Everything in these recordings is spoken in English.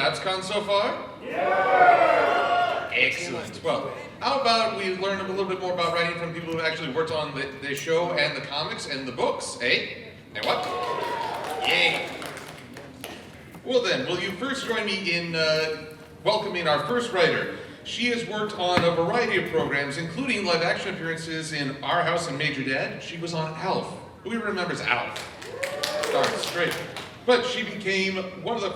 BabsCon so far? Yeah! Excellent. Well, how about we learn a little bit more about writing from people who actually worked on the show and the comics and the books, eh? Hey, what? Yay! Well then, will you first join me in welcoming our first writer? She has worked on a variety of programs, including live action appearances in Our House and Major Dad. She was on Alf. Who remembers Alf? Darn straight. But she became one of the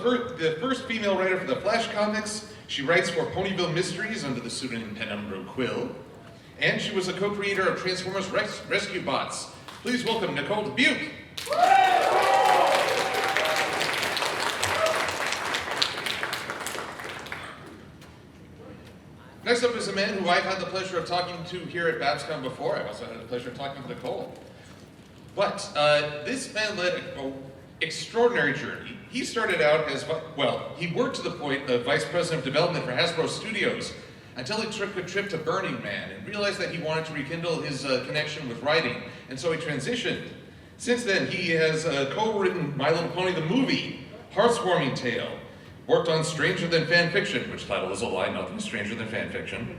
first female writer for the Flash comics. She writes for Ponyville Mysteries under the pseudonym Penumbra Quill. And she was a co-creator of Transformers Rescue Bots. Please welcome Nicole Dubuque. Next up is a man who I've had the pleasure of talking to here at BabsCon before. I've also had the pleasure of talking to Nicole. But this man led an extraordinary journey. He started out as, well, he worked to the point of Vice President of Development for Hasbro Studios until he took a trip to Burning Man and realized that he wanted to rekindle his connection with writing, and so he transitioned. Since then, he has co-written My Little Pony the movie, Heartwarming Tale, worked on Stranger Than Fan Fiction, which title is a lie, nothing stranger than fan fiction.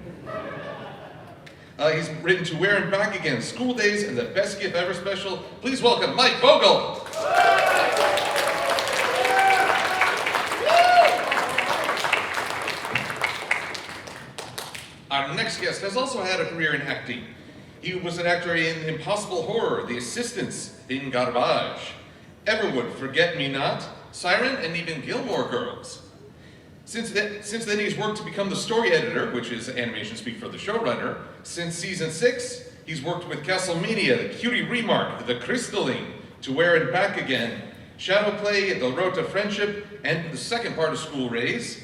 He's written To Where and Back Again, School Days, and the Best Gift Ever special. Please welcome Mike Vogel. Our next guest has also had a career in acting. He was an actor in Impossible Horror, The Assistants, in Garbage, Everwood, Forget Me Not, Siren, and even Gilmore Girls. Since then, he's worked to become the story editor, which is animation speak for the showrunner. Since season 6, he's worked with Castlemania, The Cutie Remark, The Crystalline, To Where and Back Again, Shadow Play, The Road to Friendship, and the second part of School Raise.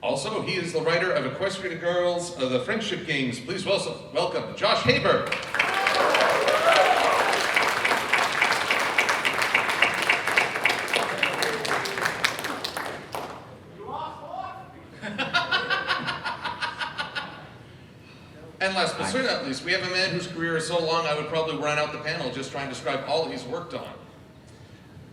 Also, he is the writer of Equestria Girls, The Friendship Games. Please welcome Josh Haber. And last but certainly not least, we have a man whose career is so long I would probably run out the panel just trying to describe all he's worked on.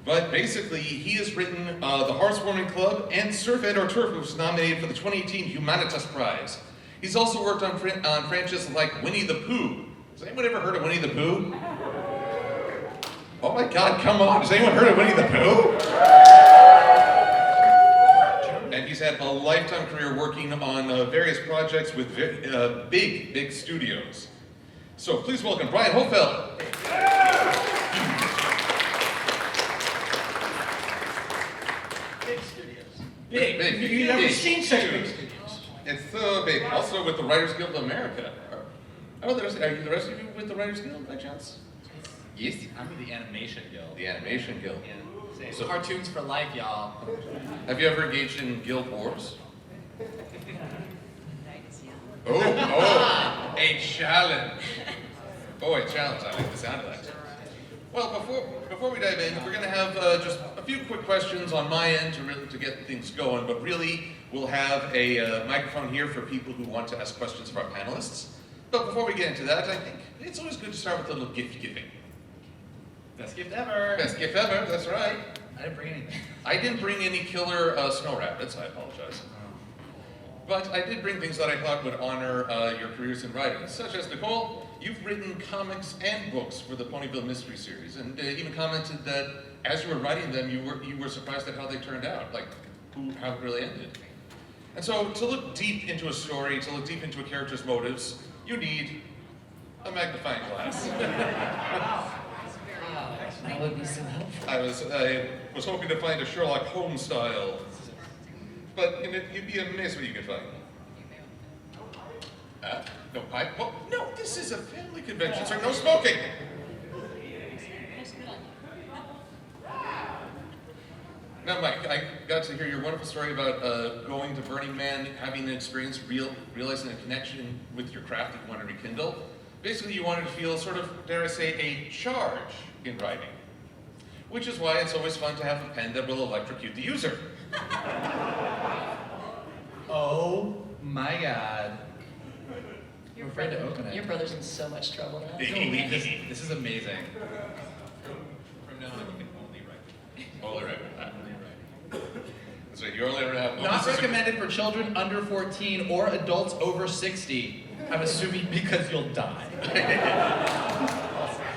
But basically, he has written The Heartwarming Club and Surf Ed or Turf, which was nominated for the 2018 Humanitas Prize. He's also worked on franchises like Winnie the Pooh. Has anyone ever heard of Winnie the Pooh? Oh my God, come on, has anyone heard of Winnie the Pooh? And he's had a lifetime career working on various projects with big studios. So please welcome Brian Hofeld. Big studios. Big. You've never seen such big studios. It's so big. Also with the Writers Guild of America. Oh, are the rest of you with the Writers Guild by chance? Yes, I'm with the Animation Guild. The Animation Guild. Yeah. So cartoons for life, y'all. Have you ever engaged in guild wars? Oh, a challenge. Oh, a challenge. I like the sound of that. Well, before we dive in, we're going to have just a few quick questions on my end to get things going, but really we'll have a microphone here for people who want to ask questions of our panelists. But before we get into that, I think it's always good to start with a little gift giving. Best gift ever. Best gift ever, that's right. I didn't bring anything. I didn't bring any killer snow rabbits, I apologize. But I did bring things that I thought would honor your careers in writing, such as, Nicole, you've written comics and books for the Ponyville Mystery Series, and even commented that as you were writing them, you were surprised at how they turned out, like how it really ended. And so to look deep into a story, to look deep into a character's motives, you need a magnifying glass. That would be so helpful. I was hoping to find a Sherlock Holmes style, but you'd be amazed what you could find. No pipe? Oh, no, this is a family convention, sir. No smoking. Now, Mike, I got to hear your wonderful story about going to Burning Man, having an experience, realizing a connection with your craft that you want to rekindle. Basically, you wanted to feel sort of, dare I say, a charge in writing. Which is why it's always fun to have a pen that will electrocute the user. Oh my God. I'm afraid to open it. Your brother's in so much trouble now. This is amazing. From now on, you can only write. Only write. That's right, you only ever have one. Not Not recommended for children under 14 or adults over 60. I'm assuming because you'll die.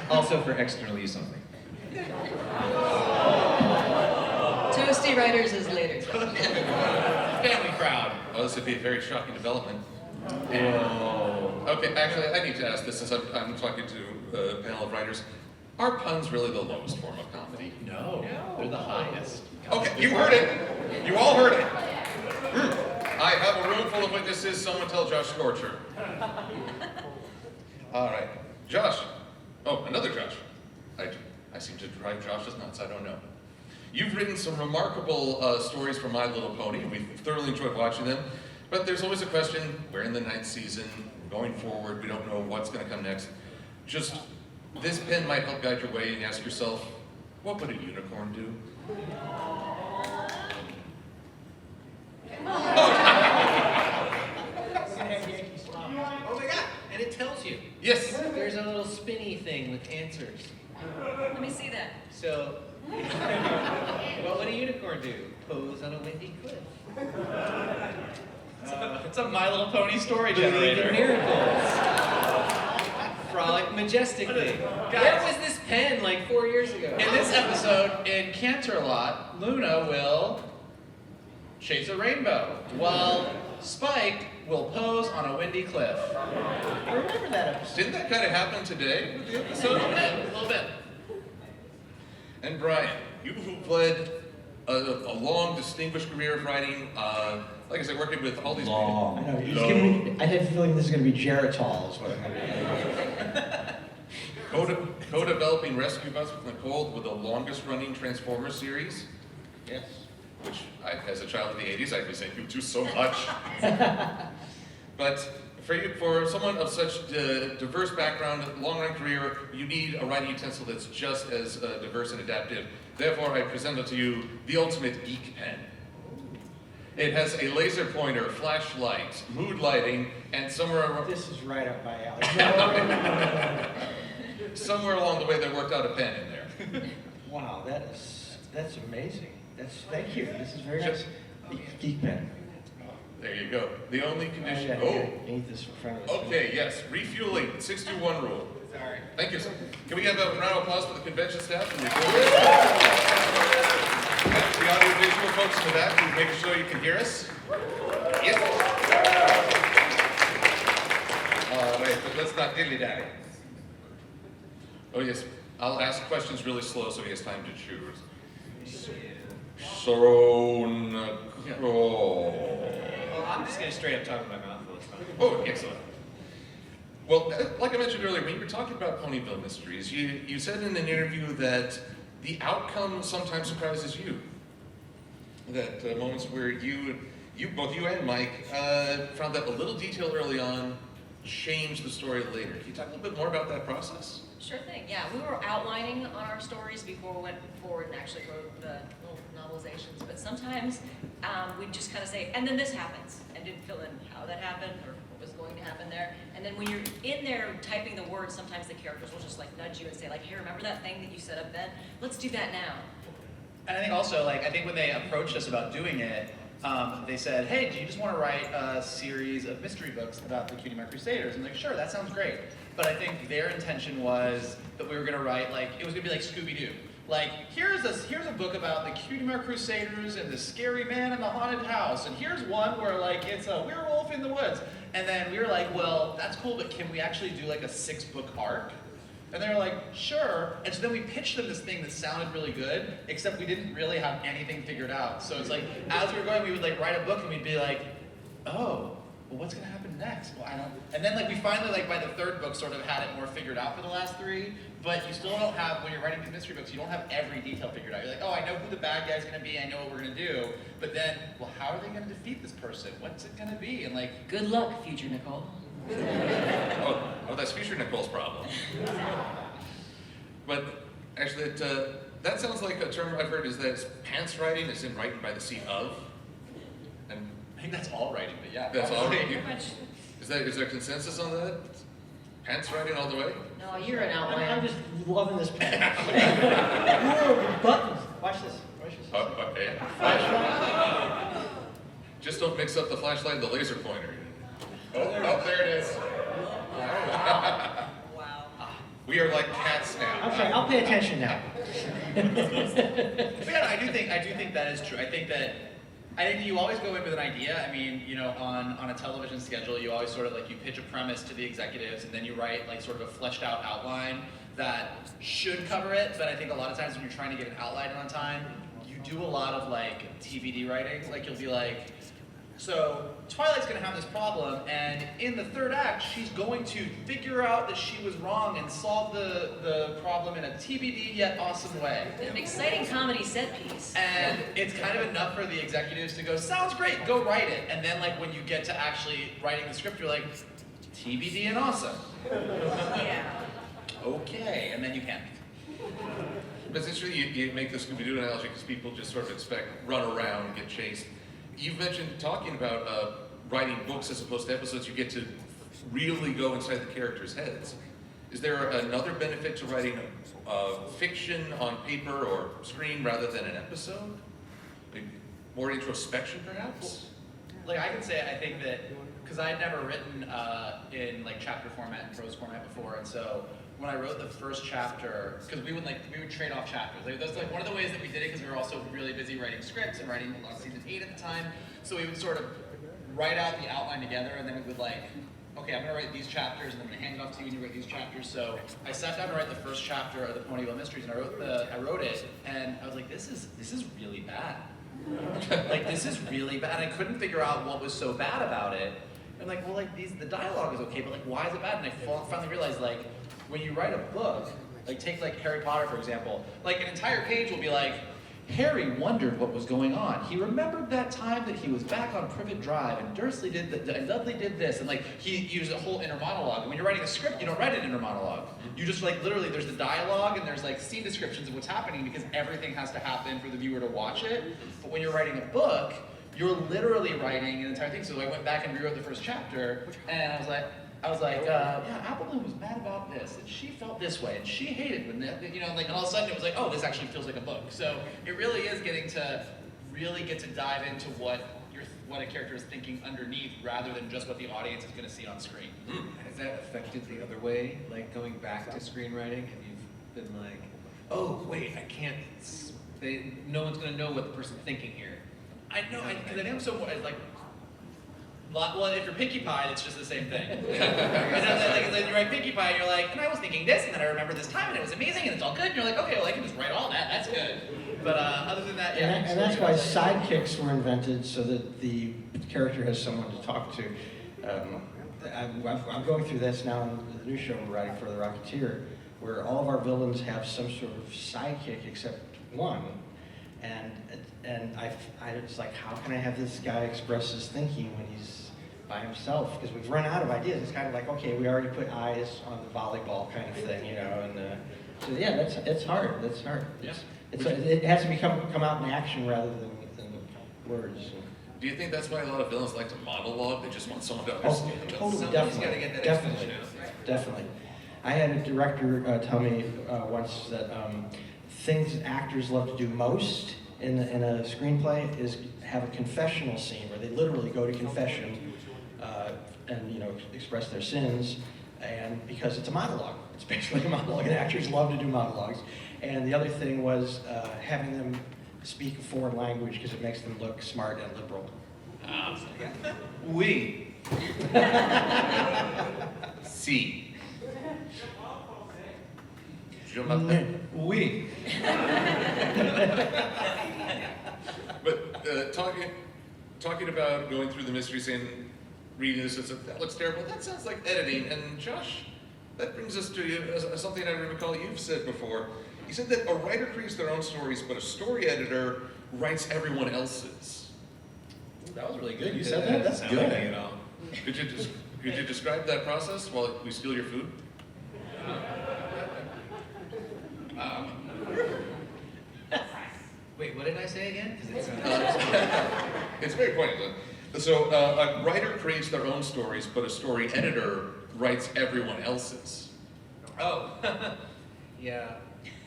Also for external use only. Toasty Writers is later. Family crowd. Oh, this would be a very shocking development. Oh. Okay, actually, I need to ask this since I'm talking to a panel of writers. Are puns really the lowest form of comedy? No, they're the highest. Okay, you heard it. You all heard it. I have a room full of witnesses. Someone tell Josh Scorcher. All right, Josh. Oh, another Josh. I seem to drive Josh's nuts. I don't know. You've written some remarkable stories for My Little Pony. We've thoroughly enjoyed watching them. But there's always a question. We're in the 9th season. Going forward, we don't know what's going to come next. Just this pen might help guide your way, and ask yourself, what would a unicorn do? Oh my god, and it tells you. Yes. There's a little spinny thing with answers. Let me see that. So, what would a unicorn do? Pose on a windy cliff. It's a My Little Pony story generator. Miracles. Frolic majestically. Where was this pen like 4 years ago? In this episode, in Canterlot, Luna will chase a rainbow, while Spike will pose on a windy cliff. I remember that episode. Didn't that kind of happen today with the episode? A little bit. And Brian, you've led a long, distinguished career of writing. Like I said, working with all these I know. He's giving me, I had a feeling this is going to be Geritol, is what I'm going to be. Co-developing Rescue Bus with Nicole with the longest-running Transformers series, Yes. which, as a child of the '80s, I was saying you do so much. But for someone of such diverse background, long-run career, you need a writing utensil that's just as diverse and adaptive. Therefore, I present to you the ultimate geek pen. It has a laser pointer, flashlight, mood lighting, and somewhere This is right up my alley. somewhere along the way they worked out a pen in there. Wow, that's amazing. Thank you. This is very nice. Geek pen. There you go. The only condition. Oh, Oh, yeah, I need this in front of us. okay, yes. Refueling, 621 rule. Sorry. Thank you, sir. Can we have a round of applause for the convention staff? And the audiovisual folks in the back who's making sure you can hear us. Yes. All right, but let's not dilly-dally. Oh, yes. I'll ask questions really slow so he has time to choose. So, Nicole. Well, I'm just gonna straight up talk with my mouth full. It's fine. Oh, excellent. Well, like I mentioned earlier, when you were talking about Ponyville Mysteries, you said in an interview that the outcome sometimes surprises you. That moments where both you and Mike, found that a little detail early on changed the story later. Can you talk a little bit more about that process? Sure thing, yeah. We were outlining on our stories before we went forward and actually wrote the little novelizations, but sometimes we'd just kind of say, and then this happens, and didn't fill in how that happened or what was going to happen there. And then when you're in there typing the words, sometimes the characters will just like nudge you and say like, hey, remember that thing that you set up then? Let's do that now. And I think also, I think when they approached us about doing it, they said, hey, do you just want to write a series of mystery books about the Cutie Mark Crusaders? And I'm like, sure, that sounds great. But I think their intention was that we were going to write, it was going to be like Scooby-Doo. Here's a book about the Cutie Mark Crusaders and the scary man in the haunted house. And here's one where, it's a werewolf in the woods. And then we were like, well, that's cool, but can we actually do, a 6-book arc? And they were like, sure. And so then we pitched them this thing that sounded really good, except we didn't really have anything figured out. So it's as we were going, we would write a book and we'd be like, oh, well, what's gonna happen next? Well, I don't. And then we finally by the 3rd book sort of had it more figured out for the last 3, but you still don't have, when you're writing these mystery books, you don't have every detail figured out. You're like, oh, I know who the bad guy's gonna be, I know what we're gonna do, but then, well, how are they gonna defeat this person? What's it gonna be? And Good luck, future Nicole. Oh, that's future Nicole's problem. But actually, that sounds like a term I've heard is that it's pants writing, is in writing by the seat of. And I think that's all writing, but yeah. that's all. Pretty much. Is there consensus on that? Pants writing all the way? No, you're an I'm outlier. just loving this pen. Whoa, buttons. Watch this. Watch this. Okay. Just don't mix up the flashlight and the laser pointer. Oh, there it is. Wow. We are like cats now. Okay, I'll pay attention now. But yeah, I do think that is true. I think that you always go in with an idea. I mean, you know, on a television schedule, you always sort of like you pitch a premise to the executives, and then you write like sort of a fleshed out outline that should cover it. But I think a lot of times when you're trying to get an outline on time, you do a lot of like TBD writing. Like you'll be like, so Twilight's gonna have this problem, and in the third act, she's going to figure out that she was wrong and solve the problem in a TBD yet awesome way. An exciting comedy set piece. And it's kind of enough for the executives to go, sounds great, go write it. And then like when you get to actually writing the script, you're like, TBD and awesome. Yeah. Okay, and then you panic. But it's interesting you make the Scooby-Doo analogy because people just sort of expect run around, get chased. You've mentioned talking about writing books as opposed to episodes. You get to really go inside the characters' heads. Is there another benefit to writing fiction on paper or screen rather than an episode? Maybe more introspection, perhaps? Like I can say, I think that, because I had never written in like chapter format and prose format before, and so when I wrote the first chapter, because we would trade off chapters. Like, that's like one of the ways that we did it, because we were also really busy writing scripts and writing season 8 at the time. So we would sort of write out the outline together, and then we would like, okay, I'm gonna write these chapters, and I'm gonna hand it off to you, and you write these chapters. So I sat down to write the first chapter of the Ponyville Mysteries, and I wrote it, and I was like, this is really bad. Like this is really bad. I couldn't figure out what was so bad about it. I'm like, well, like the dialogue is okay, but like, why is it bad? And I finally realized, like, when you write a book, like take like Harry Potter for example, like an entire page will be like, Harry wondered what was going on. He remembered that time that he was back on Privet Drive, and Dursley did and Dudley did this, and like he used a whole inner monologue. And when you're writing a script, you don't write an inner monologue. You just like literally, there's the dialogue and there's like scene descriptions of what's happening because everything has to happen for the viewer to watch it. But when you're writing a book, you're literally writing an entire thing. So I went back and rewrote the first chapter, and I was like, yeah, Applebloom was mad about this, and she felt this way, and she hated when that, you know, like all of a sudden it was like, oh, this actually feels like a book. So it really is getting to really get to dive into what a character is thinking underneath, rather than just what the audience is going to see on screen. Has that affected the other way, like going back to screenwriting? Have you been like, oh wait, I can't. No one's gonna know what the person's thinking here. I know, because I am so like. Well, if you're Pinkie Pie, it's just the same thing. And then you write Pinkie Pie, and you're like, and I was thinking this, and then I remember this time, and it was amazing, and it's all good. And you're like, okay, well, I can just write all that. That's good. But other than that, yeah. And that's why sidekicks were invented, so that the character has someone to talk to. I'm going through this now in the new show we're writing for The Rocketeer, where all of our villains have some sort of sidekick except one. And I was like, how can I have this guy express his thinking when he's by himself? Because we've run out of ideas. It's kind of like, okay, we already put eyes on the volleyball kind of thing, you know. And so yeah, it's hard. That's hard. Yeah. It has to come out in action rather than words. Do you think that's why a lot of villains like to monologue? They just want someone to Oh, understand them? totally, Somebody's gotta get that definitely, exposition. definitely. I had a director tell me once that things actors love to do most in a screenplay is have a confessional scene where they literally go to confession and, you know, express their sins, and because it's a monologue. It's basically a monologue, and actors love to do monologues. And the other thing was having them speak a foreign language because it makes them look smart and liberal. We. See. We. But talking about going through the mysteries and reading this, that looks terrible. That sounds like editing. And Josh, that brings us to something I recall you've said before. You said that a writer creates their own stories, but a story editor writes everyone else's. That was really good. You said that? That's Sound good. like me at all. Could you describe that process while we steal your food? Wait, what did I say again? 'Cause it's, It's very pointless. So a writer creates their own stories, but a story editor writes everyone else's. oh, yeah.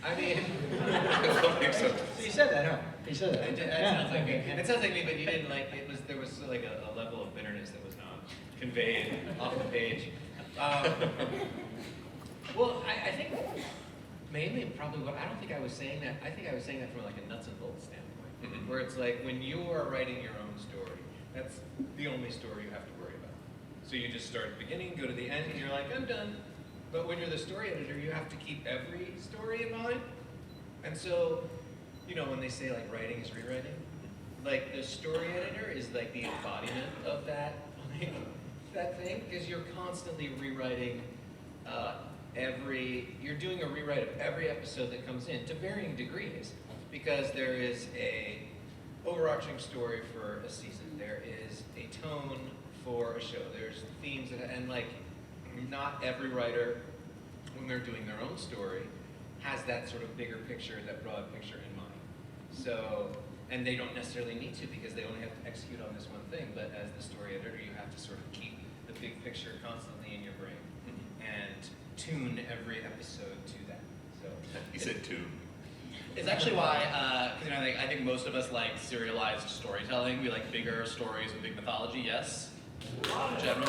I mean, That makes sense. So you said that, huh? He said That that. sounds like me. It sounds like me, but you didn't like, there was like a level of bitterness that was not conveyed off the page. Well, I think mainly probably I don't think I was saying that. I think I was saying that from like a nuts and bolts standpoint, where it's like when you are writing your own story, that's the only story you have to worry about. So you just start at the beginning, go to the end, and you're like, I'm done. But when you're the story editor, you have to keep every story in mind. And so, you know, when they say like writing is rewriting, like the story editor is like the embodiment of that, like, that thing, because you're constantly rewriting you're doing a rewrite of every episode that comes in to varying degrees, because there is a overarching story for a season, there is a tone for a show, there's themes, and like not every writer, when they're doing their own story, has that sort of bigger picture, that broad picture in mind. So, and they don't necessarily need to because they only have to execute on this one thing, but as the story editor, you have to sort of keep the big picture constantly in your brain and tune every episode to that. So He said two. It's actually why, you know, I think most of us like serialized storytelling. We like bigger stories with big mythology, yes? In general.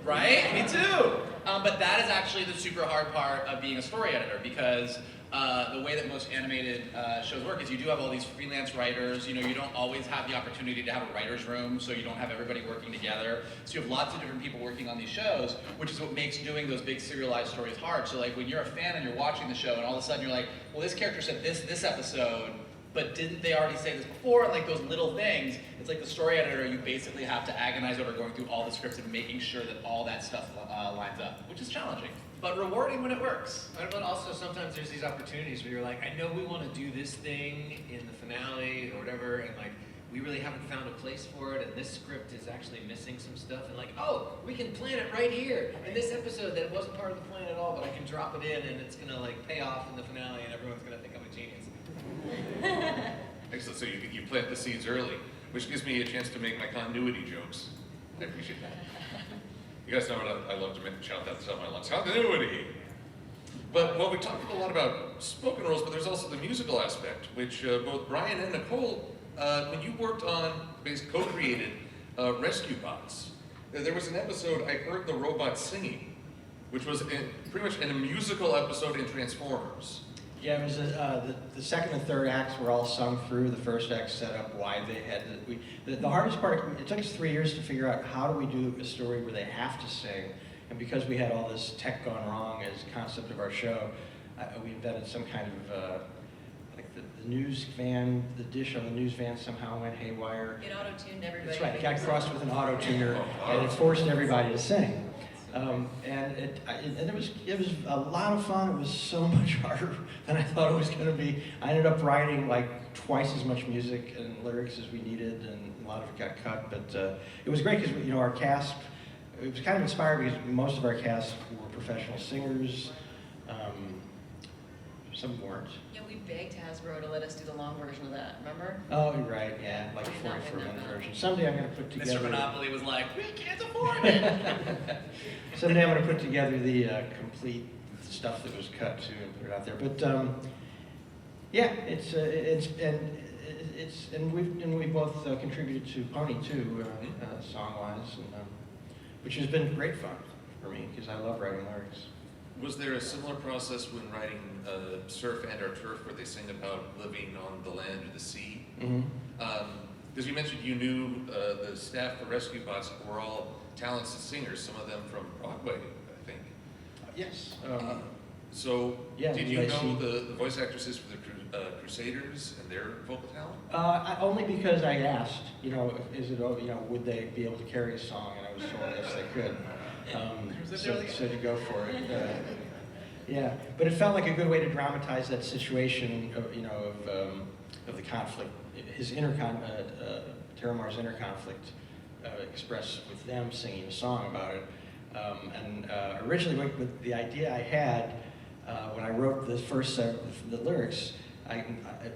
Right? Me too! But that is actually the super hard part of being a story editor, because the way that most animated shows work is you do have all these freelance writers. You know, you don't always have the opportunity to have a writer's room, so you don't have everybody working together. So you have lots of different people working on these shows, which is what makes doing those big serialized stories hard. So like when you're a fan and you're watching the show and all of a sudden you're like, well, this character said this episode, but didn't they already say this before? And like those little things, it's like the story editor, you basically have to agonize over going through all the scripts and making sure that all that stuff lines up, which is challenging, but rewarding when it works. But also sometimes there's these opportunities where you're like, I know we want to do this thing in the finale or whatever, and like, we really haven't found a place for it, and this script is actually missing some stuff, and like, oh, we can plan it right here in this episode that wasn't part of the plan at all, but I can drop it in, and it's gonna like pay off in the finale, and everyone's gonna think I'm a genius. Excellent. So you plant the seeds early, which gives me a chance to make my continuity jokes. I appreciate that. You guys know what I love to shout that stuff. I love continuity. But well, we talked a lot about spoken roles, but there's also the musical aspect, which both Brian and Nicole, when you worked on, co-created Rescue Bots, there was an episode I heard the robots singing, which was pretty much in a musical episode in Transformers. Yeah, it was the second and third acts were all sung through. The first act set up why they had the hardest part. It took us 3 years to figure out how do we do a story where they have to sing, and because we had all this tech gone wrong as concept of our show, we invented some kind of like the news van, the dish on the news van somehow went haywire. It auto-tuned everybody. That's right. It got crossed with an auto tuner, and it forced everybody to sing. And it was a lot of fun. It was so much harder than I thought it was going to be. I ended up writing like twice as much music and lyrics as we needed, and a lot of it got cut. But it was great because our cast. It was kind of inspired because most of our cast were professional singers. Some weren't. Yeah, we begged Hasbro to let us do the long version of that, remember? Oh, you're right. Yeah, like a 44-minute version. Someday I'm going to put together. Mr. Monopoly was like, we can't afford it! Someday I'm going to put together the complete stuff that was cut too and put it out there. But yeah, we both contributed to Pony too, song-wise, and which has been great fun for me because I love writing lyrics. Was there a similar process when writing Surf and Our Turf, where they sing about living on the land or the sea? Because you mentioned you knew the staff for Rescue Bots were all talented singers, some of them from Broadway, I think. Yes. So, yeah, did you know the voice actresses for the Crusaders and their vocal talent? Only because I asked, would they be able to carry a song, and I was told yes, they could. So to go for it. Yeah, but it felt like a good way to dramatize that situation of the conflict, Terramar's inner conflict, expressed with them singing a song about it. And originally, with the idea I had when I wrote the first set of the lyrics,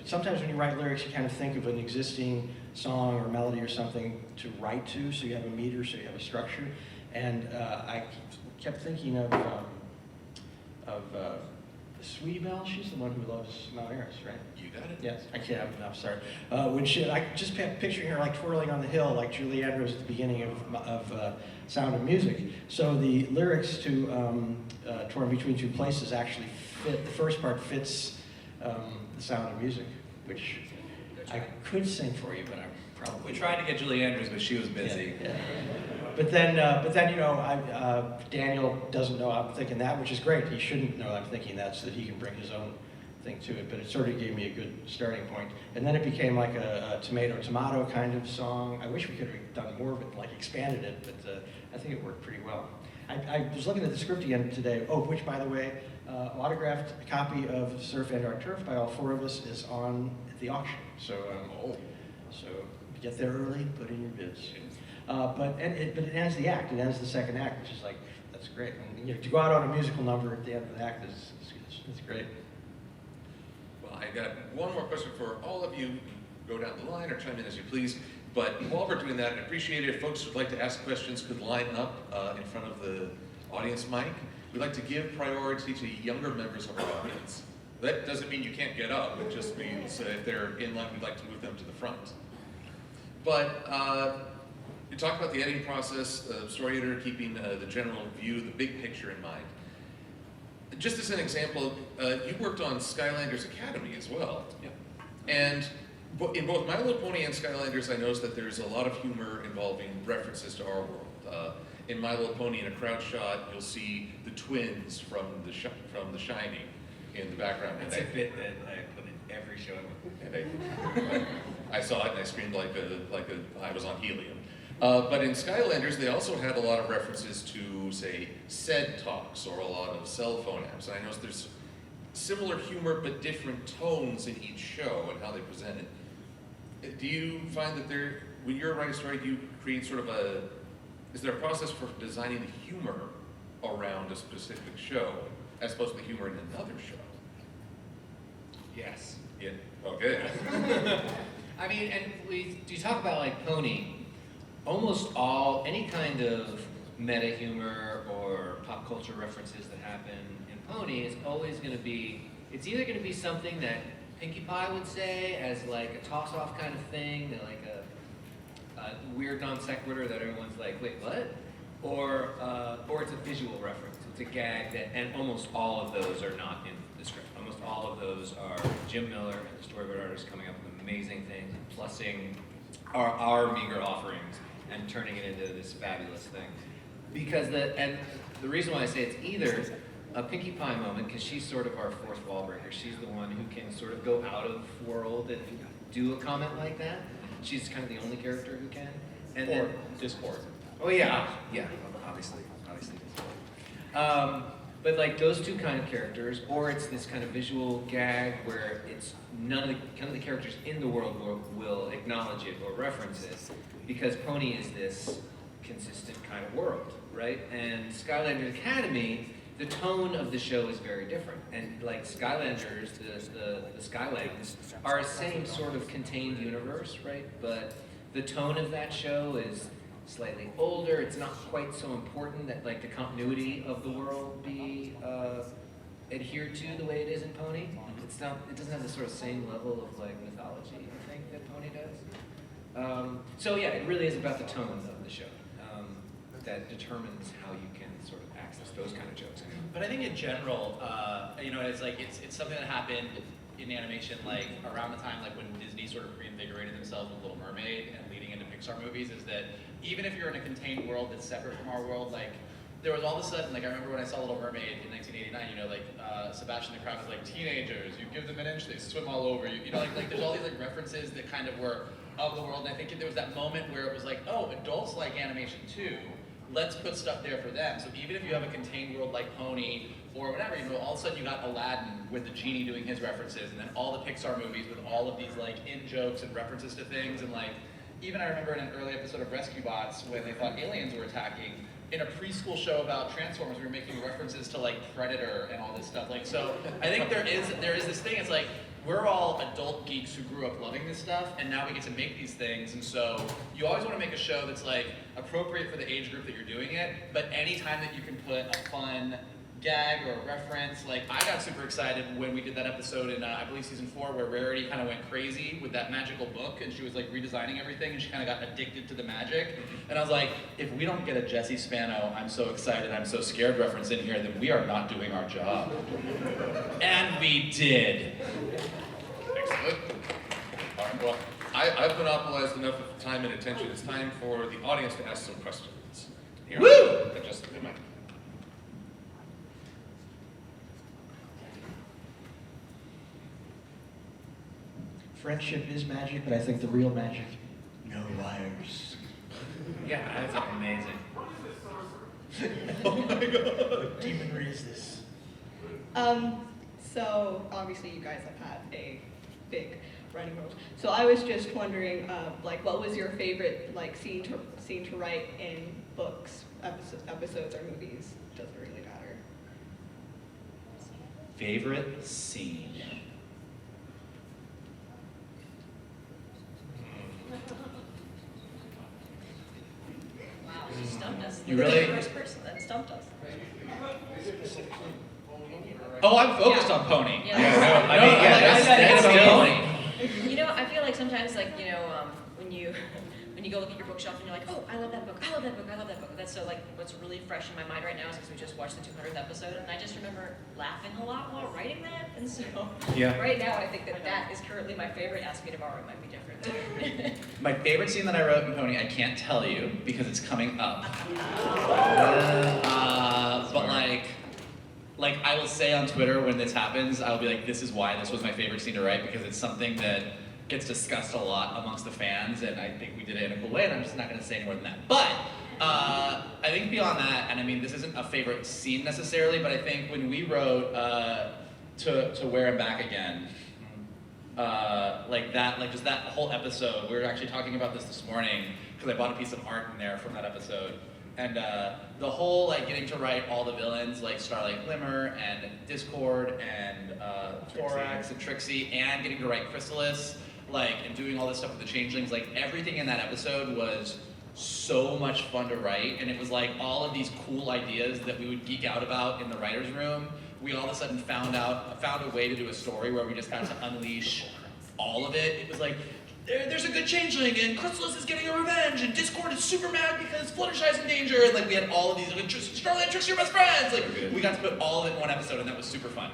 sometimes when you write lyrics, you kind of think of an existing song or melody or something to write to, so you have a meter, so you have a structure. And I kept thinking of Sweetie Belle, she's the one who loves Mount Eris, right? You got it. Yes, I can't. I'm sorry. I just picturing her like twirling on the hill, like Julie Andrews at the beginning of Sound of Music. So the lyrics to "Torn Between Two Places" actually fit. The first part fits the Sound of Music, which I could sing for you, but I'm probably. We tried to get Julie Andrews, but she was busy. Yeah. But then, you know, Daniel doesn't know I'm thinking that, which is great. He shouldn't know I'm thinking that, so that he can bring his own thing to it. But it sort of gave me a good starting point. And then it became like a tomato kind of song. I wish we could have done more of it, like expanded it, but I think it worked pretty well. I was looking at the script again today. Oh, which, by the way, autographed copy of Surf and Our Turf by all four of us is on the auction. So, so get there early, put in your bids. But it ends the act. It ends the second act, which is like, that's great. And, you know, to go out on a musical number at the end of the act is great. Well, I got one more question for all of you. Go down the line or chime in as you please. But while we're doing that, I'd appreciate it if folks who'd like to ask questions could line up in front of the audience mic. We'd like to give priority to younger members of our audience. That doesn't mean you can't get up. It just means if they're in line, we'd like to move them to the front. But you talked about the editing process, story editor keeping the general view, the big picture in mind. Just as an example, you worked on Skylanders Academy as well. Yep. And in both My Little Pony and Skylanders, I noticed that there's a lot of humor involving references to our world. In My Little Pony, in a crowd shot, you'll see the twins from The Shining in the background. That's a bit that I put in every show. And I saw it and I screamed like I was on helium. But in Skylanders, they also had a lot of references to, say, SED talks or a lot of cell phone apps. And I noticed there's similar humor but different tones in each show and how they present it. Do you find that when you're writing a story, do you create sort of is there a process for designing the humor around a specific show as opposed to the humor in another show? Yes. Yeah, okay. I mean, and you talk about like Pony, almost any kind of meta humor or pop culture references that happen in Pony is always going to be, it's either going to be something that Pinkie Pie would say as like a toss-off kind of thing, like a weird non sequitur that everyone's like, wait, what? Or it's a visual reference. It's a gag and almost all of those are not in the script. Almost all of those are Jim Miller and the storyboard artist coming up with amazing things and plussing our meager offerings and turning it into this fabulous thing. Because the reason why I say it's either a Pinkie Pie moment, because she's sort of our fourth wall breaker. She's the one who can sort of go out of world and do a comment like that. She's kind of the only character who can. And then Discord. oh yeah, obviously. But like those two kind of characters, or it's this kind of visual gag where it's none of the characters in the world will acknowledge it or reference it, because Pony is this consistent kind of world, right? And Skylanders Academy, the tone of the show is very different. And like Skylanders, the Skylands are a same sort of contained universe, right? But the tone of that show is slightly older. It's not quite so important that like the continuity of the world be adhered to the way it is in Pony. It's not. It doesn't have the sort of same level of like mythology, I think, that Pony does. So yeah, it really is about the tone of the show that determines how you can sort of access those kind of jokes. But I think in general, it's like it's something that happened in animation like around the time like when Disney sort of reinvigorated themselves with Little Mermaid and leading into Pixar movies, is that even if you're in a contained world that's separate from our world, like there was all of a sudden, like I remember when I saw Little Mermaid in 1989, Sebastian the Crab was like, teenagers, you give them an inch, they swim all over you. Like there's all these like references that kind of were of the world. And I think there was that moment where it was like, oh, adults like animation too. Let's put stuff there for them. So even if you have a contained world like Pony or whatever, all of a sudden you got Aladdin with the genie doing his references, and then all the Pixar movies with all of these like in jokes and references to things, and like even I remember in an early episode of Rescue Bots when they thought aliens were attacking. In a preschool show about Transformers, we were making references to like Predator and all this stuff. Like, so I think there is this thing. It's like we're all adult geeks who grew up loving this stuff, and now we get to make these things. And so you always want to make a show that's like appropriate for the age group that you're doing it. But anytime that you can put a fun gag or a reference. Like, I got super excited when we did that episode in, I believe, season 4, where Rarity kind of went crazy with that magical book, and she was like redesigning everything, and she kind of got addicted to the magic. And I was like, if we don't get a Jesse Spano, I'm so excited, I'm so scared reference in here, then we are not doing our job. And we did. Excellent. All right, well, I've monopolized enough of time and attention. It's time for the audience to ask some questions. Here, Woo! Adjust the mic. Friendship is magic, but I think the real magic, no wires. Yeah, that's amazing. Oh my god. Demonry is this. So obviously you guys have had a big writing role. So I was just wondering, like, what was your favorite like scene to write in books, episodes, or movies? Doesn't really matter. Favorite scene? Wow, you stumped us. You really- The first person that stumped us. Oh, I'm focused Yeah. on Pony. Yeah. Yeah, no, I No, mean, yeah, I that's said it's still. Pony. You know, I feel like sometimes, like, you know, when you when you go look at your bookshelf and you're like, oh, I love that book, I love that book, I love that book. That's so, like, what's really fresh in my mind right now is because we just watched the 200th episode, and I just remember laughing a lot while writing that. And so, Yeah. right now, I think that is currently my favorite. Ask me tomorrow, it might be different. My favorite scene that I wrote in Pony, I can't tell you because it's coming up. But like I will say on Twitter when this happens, I'll be like, this is why this was my favorite scene to write, because it's something that gets discussed a lot amongst the fans, and I think we did it in a cool way, and I'm just not going to say any more than that. But I think beyond that, and I mean, this isn't a favorite scene necessarily, but I think when we wrote to Where and Back Again, like just that whole episode, we were actually talking about this morning, because I bought a piece of art in there from that episode. And the whole, like, getting to write all the villains, like Starlight Glimmer and Discord and Thorax and Trixie, and getting to write Chrysalis, like, and doing all this stuff with the Changelings, like, everything in that episode was so much fun to write, and it was like all of these cool ideas that we would geek out about in the writer's room. We all of a sudden found a way to do a story where we just got to unleash all of it. It was like, there's a good changeling, and Chrysalis is getting a revenge, and Discord is super mad because Fluttershy's in danger, and like we had all of these, like, Starlight and Trixie are best friends. Like, we got to put all of it in one episode, and that was super fun.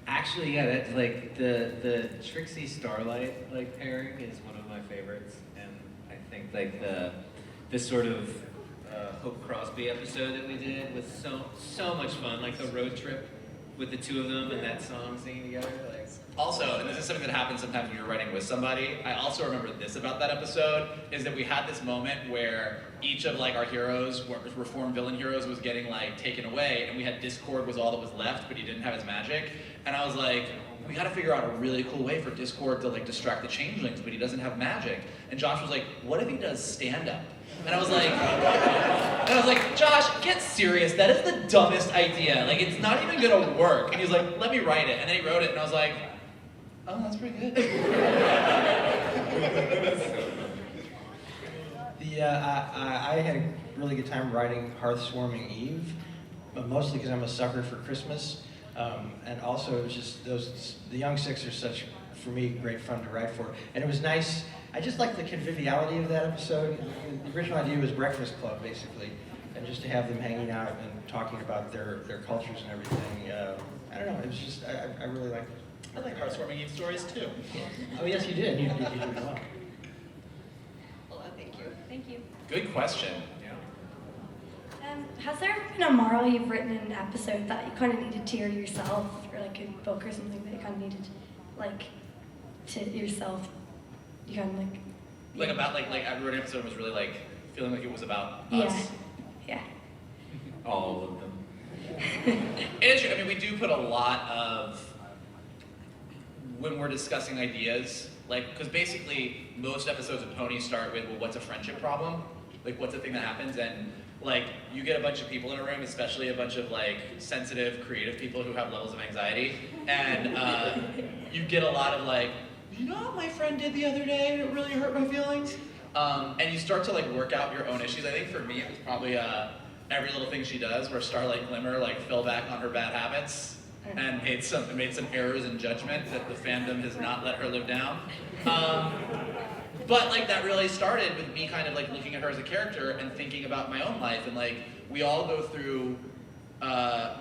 Actually, yeah, that's like the Trixie Starlight like pairing is one of my favorites, and I think like the sort of Hope Crosby episode that we did was so much fun. Like the road trip with the two of them and that song singing together. Like, Also, and this is something that happens sometimes when you're writing with somebody, I also remember this about that episode, is that we had this moment where each of like our heroes, reformed villain heroes, was getting like taken away, and we had Discord was all that was left, but he didn't have his magic. And I was like, we gotta figure out a really cool way for Discord to like distract the changelings, but he doesn't have magic. And Josh was like, what if he does stand-up? And I was like, Josh, get serious. That is the dumbest idea. Like, it's not even gonna work. And he was like, let me write it. And then he wrote it, and I was like, oh, that's pretty good. I had a really good time writing Hearthswarming Eve, but mostly because I'm a sucker for Christmas. And also, it was just the Young Six are such, for me, great fun to write for. And it was nice. I just like the conviviality of that episode. The original idea was Breakfast Club, basically, and just to have them hanging out and talking about their cultures and everything. I don't know. It was just I really liked it. I like Hearthswarming Eve stories too. Oh yes, you did. You did it well. Well, thank you. Thank you. Good question. Has there been a moral you've written in an episode that you kind of needed to hear yourself, or like a book or something that you kind of needed, like, to yourself? You kind of like. Like about like I wrote an episode that was really like feeling like it was about Yeah. us. Yeah. All of them. It is true. I mean, we do put a lot of, when we're discussing ideas, like, because basically most episodes of Pony start with, well, what's a friendship problem? Like, what's the thing that happens? And like, you get a bunch of people in a room, especially a bunch of like sensitive, creative people who have levels of anxiety, and you get a lot of like, you know what my friend did the other day and it really hurt my feelings? And you start to like work out your own issues. I think for me it was probably every little thing she does, where Starlight Glimmer like fell back on her bad habits and made some errors in judgment that the fandom has not let her live down. But like that really started with me kind of like looking at her as a character and thinking about my own life, and like we all go through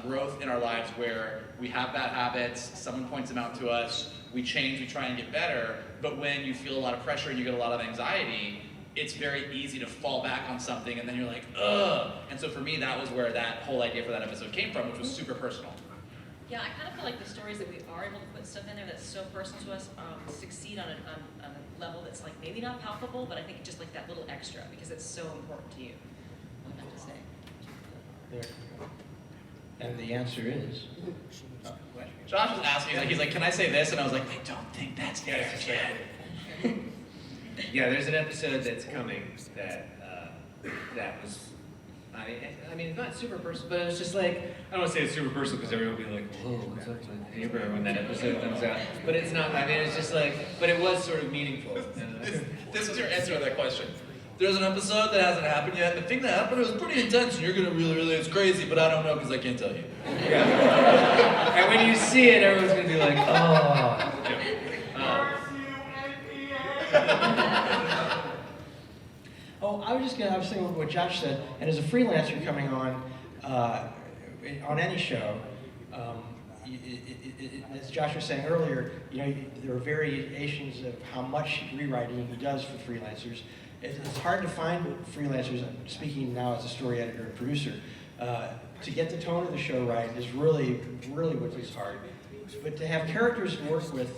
growth in our lives where we have bad habits, someone points them out to us, we change, we try and get better, but when you feel a lot of pressure and you get a lot of anxiety, it's very easy to fall back on something and then you're like, ugh. And so for me, that was where that whole idea for that episode came from, which was super personal. Yeah, I kind of feel like the stories that we are able to put stuff in there that's so personal to us succeed on a level that's like maybe not palpable, but I think just like that little extra because it's so important to you. I have to say. There. And the answer is? Josh was asking, he's like, can I say this? And I was like, I don't think that's aired yet. Yeah, there's an episode that's coming that that was, I mean, it's not super personal, but it was just like, I don't want to say it's super personal because everyone will be like, whoa, what's up with Abraham when that episode comes out? But it's not, I mean, it's just like, but it was sort of meaningful. This is your answer to that question. There's an episode that hasn't happened yet. The thing that happened was pretty intense, and you're gonna really, it's crazy, but I don't know because I can't tell you. Yeah. And when you see it, everyone's gonna be like, oh. I was thinking what Josh said, and as a freelancer coming on any show, as Josh was saying earlier, there are variations of how much rewriting he does for freelancers. It's hard to find freelancers, speaking now as a story editor and producer, to get the tone of the show right is really what is hard. But to have characters to work with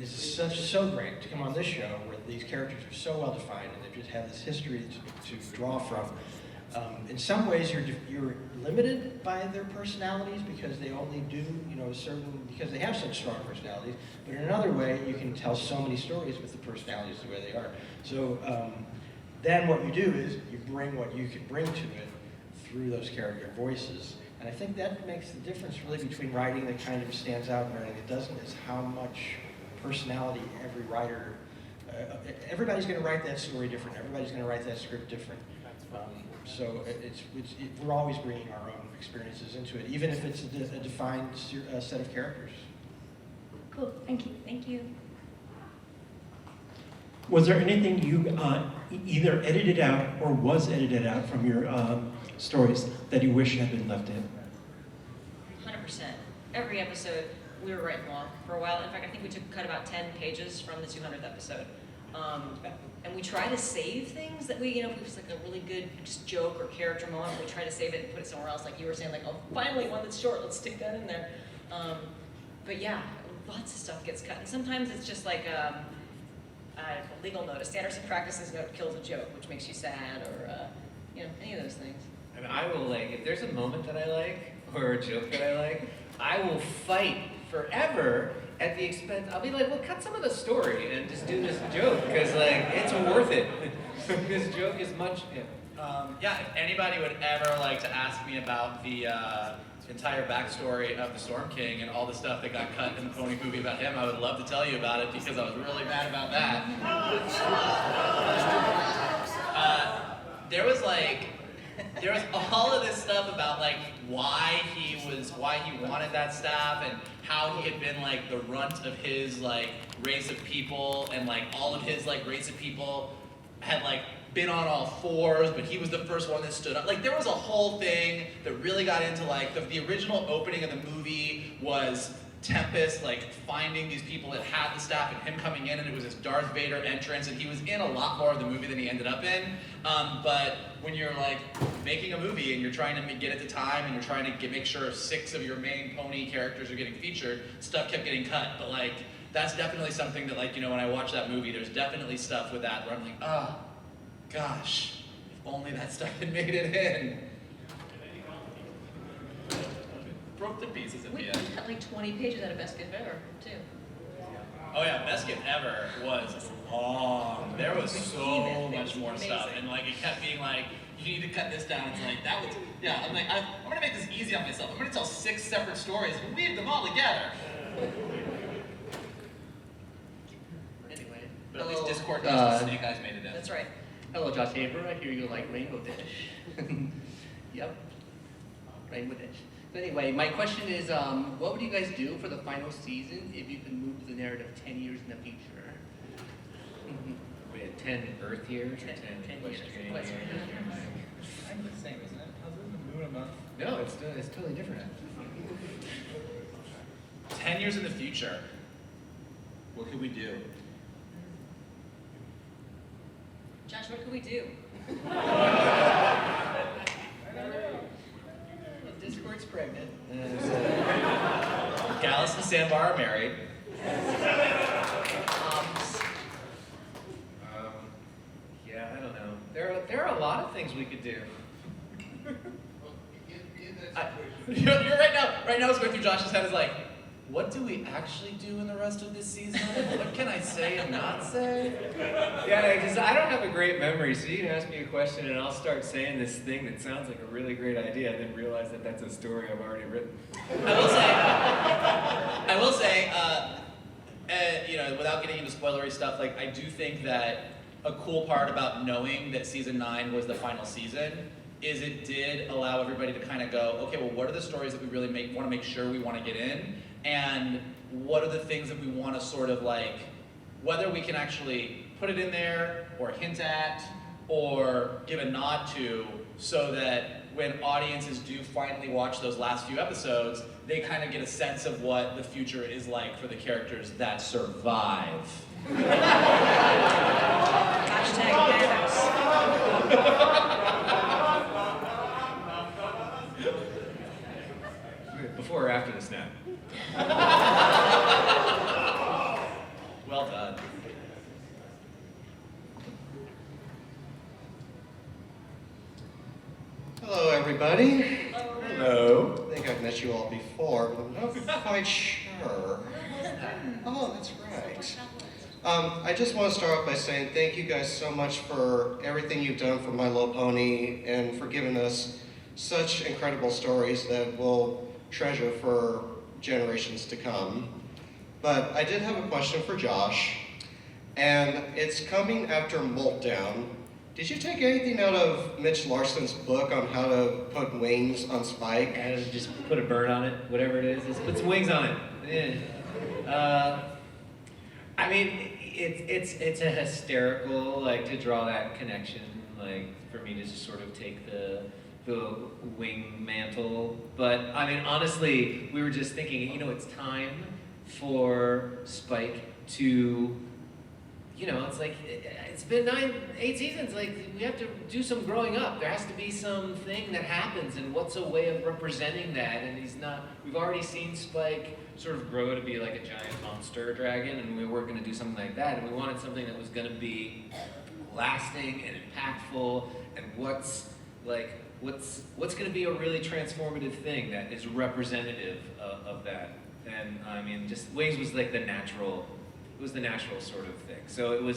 is so great to come on this show where these characters are so well defined and they just have this history to draw from. In some ways, you're limited by their personalities because they only do because they have such strong personalities. But in another way, you can tell so many stories with the personalities the way they are. So then what you do is you bring what you can bring to it through those character voices. And I think that makes the difference really between writing that kind of stands out and writing that doesn't, is how much personality every writer, everybody's going to write that story different. Everybody's going to write that script different. So we're always bringing our own experiences into it, even if it's a defined set of characters. Cool, thank you. Thank you. Was there anything you either edited out or was edited out from your stories that you wish had been left in? 100%. Every episode, we were writing long for a while. In fact, I think we cut about 10 pages from the 200th episode. And we try to save things that if it was like a really good just joke or character moment, we try to save it and put it somewhere else. Like you were saying, like, oh, finally one that's short, let's stick that in there. But yeah, lots of stuff gets cut. And sometimes it's just like a legal note, a standards and practices note kills a joke, which makes you sad, or any of those things. I mean, I will if there's a moment that I like, or a joke that I like, I will fight forever at the expense. I'll be like, well, cut some of the story and just do this joke, because it's worth it. This joke is much, If anybody would ever like to ask me about the entire backstory of the Storm King and all the stuff that got cut in the Pony movie about him, I would love to tell you about it because I was really mad about that. There was all of this stuff about why he wanted that staff and how he had been the runt of his race of people, and all of his race of people had been on all fours, but he was the first one that stood up. There was a whole thing that really got into the original opening of the movie was Tempest finding these people that had the staff and him coming in, and it was this Darth Vader entrance, and he was in a lot more of the movie than he ended up in. But when you're making a movie and you're trying to get it to time and you're trying to make sure 6 of your main pony characters are getting featured, stuff kept getting cut. But that's definitely something that when I watch that movie, there's definitely stuff with that where I'm like, oh gosh, if only that stuff had made it in. Broke the pieces at We the end. cut 20 pages out of Best Gift Ever, too. Oh yeah, Best Gift Ever was long. There was so much more stuff, and it kept being you need to cut this down. It's that was, yeah. I'm I'm gonna make this easy on myself. I'm gonna tell 6 separate stories and weave them all together. Anyway, but at least Discord knows Snake Eyes made it in. That's right. Hello, Josh Haber. I hear you like Rainbow Dish. Yep, Rainbow Dish. So anyway, my question is, what would you guys do for the final season if you could move the narrative 10 years in the future? We had 10 Earth years or 10 Western Western years? Kind of the same, isn't it? How's it the moon a month? No, it's totally different. 10 years in the future. What could we do? Josh, what could we do? Discord's pregnant. Gallus and Sandbar are married. Yeah, I don't know. There are a lot of things we could do. You're right now what's going through Josh's head is like, what do we actually do in the rest of this season? What can I say and not say? Yeah, because I don't have a great memory, so you can ask me a question and I'll start saying this thing that sounds like a really great idea and then realize that that's a story I've already written. I will say, you know, without getting into spoilery stuff, like I do think that a cool part about knowing that season 9 was the final season is it did allow everybody to kind of go, okay, well, what are the stories that we really want to make sure we want to get in? And what are the things that we want to sort of like, whether we can actually put it in there or hint at or give a nod to, so that when audiences do finally watch those last few episodes, they kind of get a sense of what the future is like for the characters that survive. Hashtag Thanos. Before or after the snap? Well done. Hello, everybody. Hello. I think I've met you all before, but I'm not quite sure. Oh, that's right. I just want to start off by saying thank you guys so much for everything you've done for My Little Pony and for giving us such incredible stories that we'll treasure for generations to come. But I did have a question for Josh, and it's coming after Moltdown. Did you take anything out of Mitch Larson's book on how to put wings on Spike? And just put a bird on it, whatever it is. Just put some wings on it. Yeah. I mean, it's a hysterical, like, to draw that connection, like, for me to just sort of take the wing mantle. But I mean, honestly, we were just thinking, you know, it's time for Spike to, you know, it's like, it's been 8 seasons, like, we have to do some growing up. There has to be something that happens, and what's a way of representing that? And we've already seen Spike sort of grow to be like a giant monster dragon, and we were gonna do something like that, and we wanted something that was gonna be lasting and impactful, and what's going to be a really transformative thing that is representative of that. And I mean, just Wings was like the natural sort of thing. So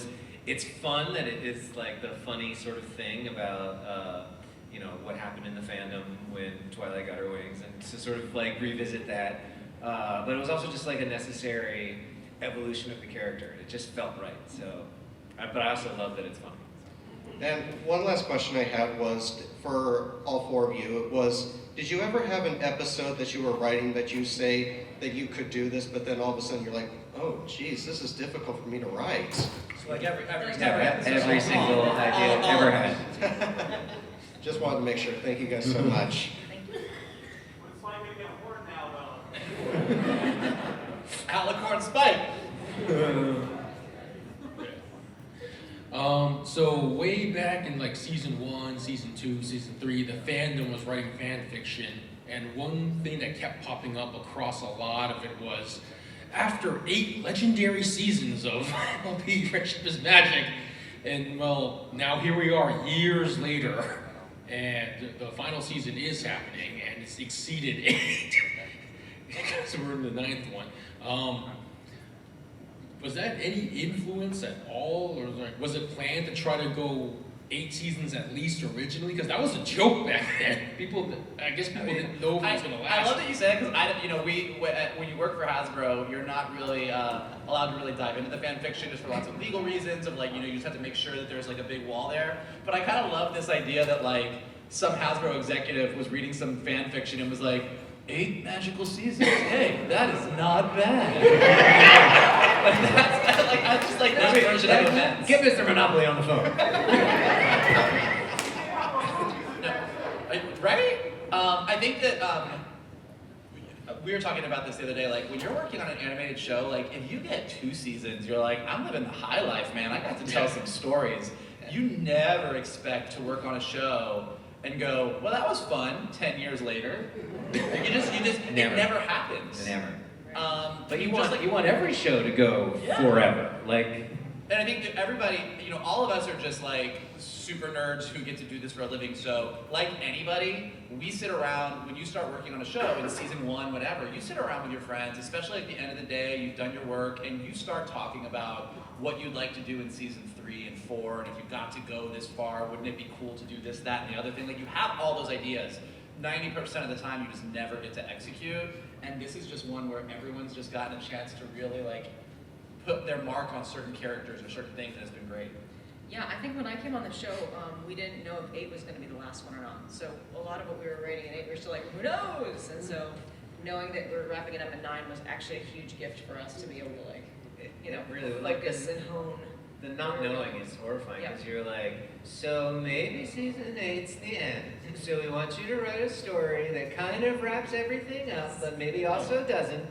it's fun that it is like the funny sort of thing about, you know, what happened in the fandom when Twilight got her wings, and to sort of like revisit that. But it was also just like a necessary evolution of the character. It just felt right. So, but I also love that it's funny. And one last question I had was, for all 4 of you, did you ever have an episode that you were writing that you say that you could do this, but then all of a sudden you're like, oh, geez, this is difficult for me to write? So like every single idea I've ever had. Just wanted to make sure. Thank you guys so much. Alicorn Spike! So way back in like season 1, season 2, season 3, the fandom was writing fan fiction, and one thing that kept popping up across a lot of it was, after 8 legendary seasons of MLP Friendship is Magic, and well, now here we are years later, and the final season is happening, and it's exceeded 8. So we're in the 9th one. Was that any influence at all, or was it planned to try to go 8 seasons at least originally? Because that was a joke back then. I guess people didn't know if it was going to last. I love that you said it because when you work for Hasbro, you're not really allowed to really dive into the fan fiction just for lots of legal reasons of like, you just have to make sure that there's like a big wall there. But I kind of love this idea that like some Hasbro executive was reading some fan fiction and was like, 8 magical seasons. Hey, that is not bad. Like that's like I just like that version of events. Get Mr. Monopoly on the phone. Right? I think that we were talking about this the other day. Like when you're working on an animated show, like if you get 2 seasons, you're like, I'm living the high life, man. I got to tell some stories. You never expect to work on a show and go, well, that was fun. 10 years later, it never happens. Never. But you want every show to go forever, like. And I think that everybody, all of us are just like super nerds who get to do this for a living. So, like anybody, we sit around, when you start working on a show in season 1, whatever, you sit around with your friends, especially at the end of the day, you've done your work, and you start talking about what you'd like to do in season 3 and 4, and if you got to go this far, wouldn't it be cool to do this, that, and the other thing? Like, you have all those ideas. 90% of the time, you just never get to execute, and this is just one where everyone's just gotten a chance to really, like, put their mark on certain characters or certain things, and it's been great. Yeah, I think when I came on the show, we didn't know if 8 was going to be the last one or not. So a lot of what we were writing in 8, we were still like, who knows? And so knowing that we were wrapping it up in 9 was actually a huge gift for us to be able to, like, really focus and hone. The not knowing is horrifying because you're like, so maybe season 8's the end. So we want you to write a story that kind of wraps everything up, but maybe also doesn't.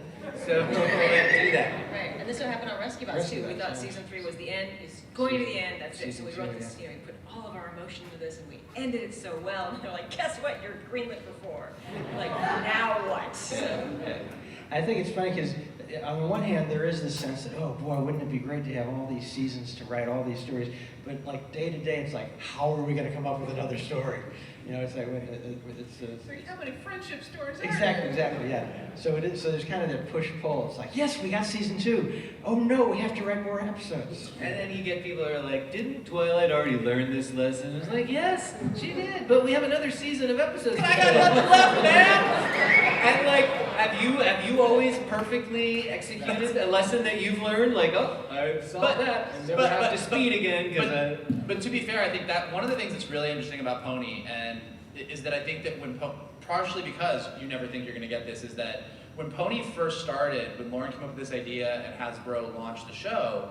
So we'll do that. Right, and this would happen on Rescue Bots too. We thought season 3 was the end. It's going to be the end. That's it. So we wrote this. We put all of our emotion into this, and we ended it so well. And they're like, guess what? You're greenlit for 4. Like, now what? So. I think it's funny because on the one hand, there is this sense that, oh boy, wouldn't it be great to have all these seasons to write all these stories? But like day to day, it's like, how are we going to come up with another story? It's like How many friendship stories are Exactly, yeah. So it is. So there's kind of that push-pull. It's like, yes, we got season 2. Oh no, we have to write more episodes. And then you get people who are like, didn't Twilight already learn this lesson? It's like, yes, she did, but we have another season of episodes. I got nothing left, man! And like, have you always perfectly executed a lesson that you've learned? Like, oh, I saw that, and never have to speed again. But to be fair, I think that one of the things that's really interesting about Pony is that I think that partially because you never think you're going to get this, is that when Pony first started, when Lauren came up with this idea and Hasbro launched the show,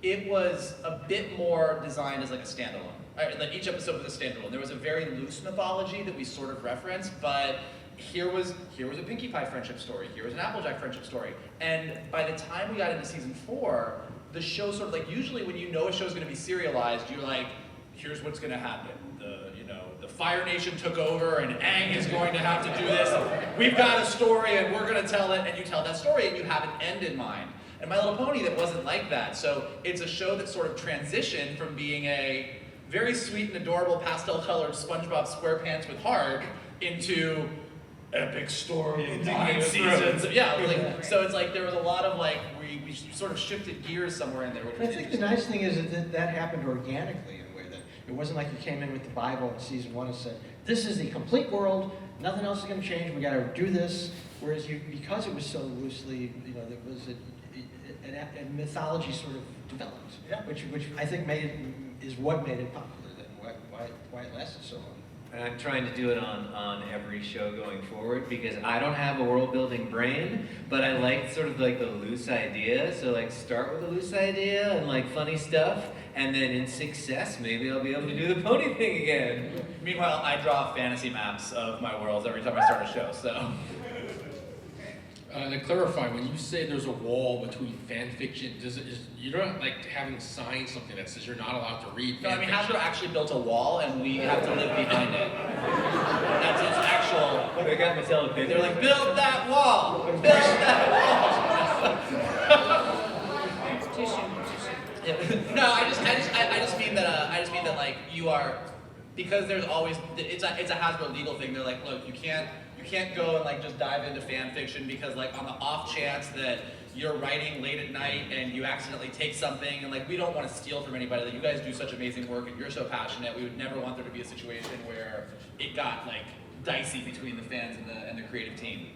it was a bit more designed as like a standalone. Right? Like each episode was a standalone. There was a very loose mythology that we sort of referenced, but here was a Pinkie Pie friendship story. Here was an Applejack friendship story. And by the time we got into season 4, the show sort of like, usually when you know a show's going to be serialized, you're like, here's what's going to happen. The Fire Nation took over, and Aang is going to have to do this. We've got a story, and we're going to tell it. And you tell that story, and you have an end in mind. And My Little Pony, that wasn't like that. So it's a show that sort of transitioned from being a very sweet and adorable pastel-colored SpongeBob SquarePants with heart into epic story, 9 seasons. Yeah, so it's like there was a lot of like we sort of shifted gears somewhere in there. I think the nice thing is that happened organically in a way that it wasn't like you came in with the Bible in season 1 and said, "This is the complete world. Nothing else is going to change. We got to do this." Whereas because it was so loosely, there was a mythology sort of developed, which I think is what made it popular. Then why it lasted so long. And I'm trying to do it on every show going forward because I don't have a world building brain, but I like sort of like the loose idea. So like start with a loose idea and like funny stuff, and then in success maybe I'll be able to do the pony thing again. Meanwhile, I draw fantasy maps of my worlds every time I start a show, so. To clarify, when you say there's a wall between fan fiction, you're not like having signed something that says you're not allowed to read No, fan I mean, fiction. Hasbro actually built a wall, and we have to live behind it. That's its actual. They got Mattel to They're like, build that wall, build that wall. No, I just mean that like you are, because there's always it's a Hasbro legal thing. They're like, look, you can't You can't go and like just dive into fan fiction because like on the off chance that you're writing late at night and you accidentally take something and like we don't want to steal from anybody. Like you guys do such amazing work and you're so passionate. We would never want there to be a situation where it got like dicey between the fans and the creative team.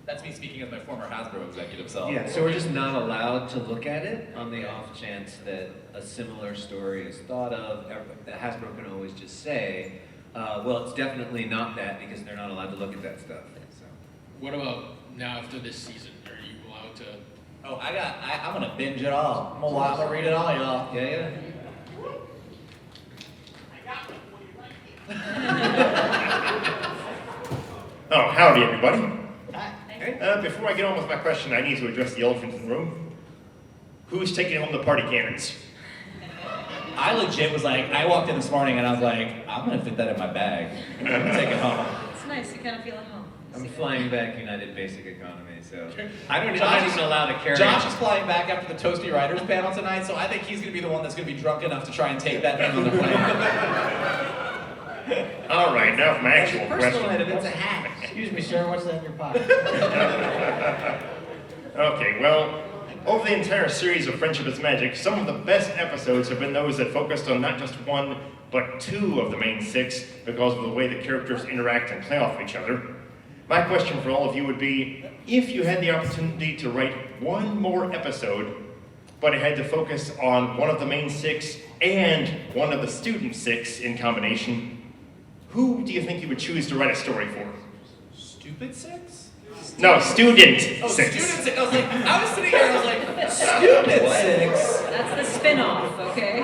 That's me speaking as my former Hasbro executive self. Yeah, so we're just not allowed to look at it on the off chance that a similar story is thought of. Hasbro can always just say, well, it's definitely not that because they're not allowed to look at that stuff. So. What about now after this season? Are you allowed to? Oh, I'm gonna binge it all. I'm gonna read it all, y'all. Yeah. Oh, howdy, everybody. Before I get on with my question, I need to address the elephant in the room. Who's taking home the party cannons? I legit was like, I walked in this morning and I was like, I'm gonna fit that in my bag. I'm gonna take it home. It's nice, you kind of feel at home. I'm flying back United Basic Economy, so I'm not even allowed to carry. Josh is flying back after the Toasty Writers panel tonight, so I think he's gonna be the one that's gonna be drunk enough to try and take that thing on the plane. All right, now for my actual question. It's a hat. Excuse me, sir, what's that in your pocket? Okay, well, over the entire series of Friendship is Magic, some of the best episodes have been those that focused on not just one, but two of the main six because of the way the characters interact and play off each other. My question for all of you would be, if you had the opportunity to write one more episode, but it had to focus on one of the main six and one of the student six in combination, who do you think you would choose to write a story for? Stupid six? No, student Oh, six. student six. I was sitting here and I was like, stupid six. That's the spin-off, okay?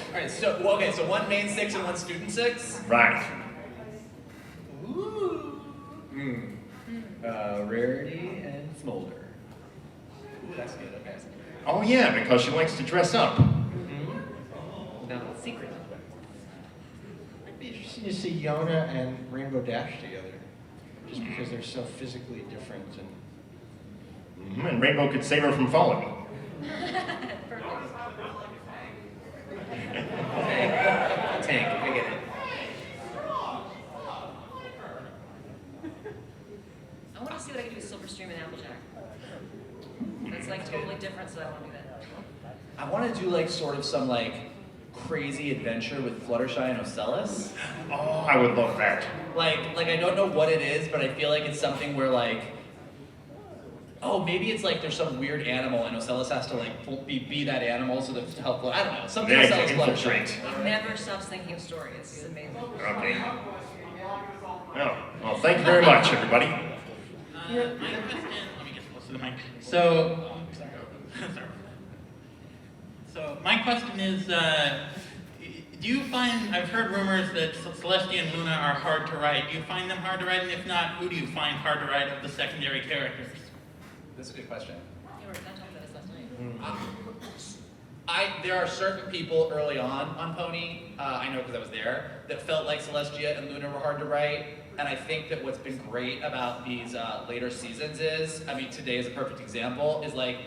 All right, so one main six and one student six? Right. Rarity and Smolder. Ooh, that's good, okay. Oh yeah, because she likes to dress up. No, secret. It'd be interesting to see Yona and Rainbow Dash together, just because they're so physically different and. And Rainbow could save her from falling. Tank, I get it. I want to see what I can do with Silverstream and Applejack. That's like totally different, so I want to do that. I want to do like sort of some like crazy adventure with Fluttershy and Ocellus. Oh, I would love that. Like I don't know what it is, but I feel like it's something where like, oh, maybe it's like there's some weird animal and Ocellus has to like be that animal so that to help. I don't know. Something Yeah, Ocellus Fluttershy. infiltrate. He never stops thinking of stories. It's amazing. Okay. Oh, well, thank you very much, everybody. My question, let me get close to the mic. So my question is, do you find, I've heard rumors that Celestia and Luna are hard to write. Do you find them hard to write? And if not, who do you find hard to write of the secondary characters? That's a good question. You were not talking about this last night. There are certain people early on Pony, I know because I was there, that felt like Celestia and Luna were hard to write. And I think that what's been great about these later seasons is, I mean, today is a perfect example, is like,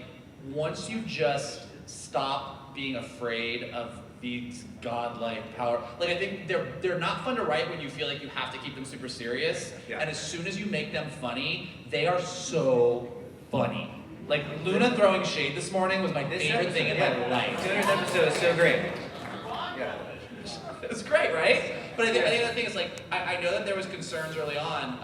once you just stop being afraid of these godlike power, like I think they're not fun to write when you feel like you have to keep them super serious. Yeah. And as soon as you make them funny, they are so funny. Like Luna throwing shade this morning was my favorite thing in my life. Today's episode is so great. Yeah. It's great, right? But I think the thing is, like, I know that there was concerns early on.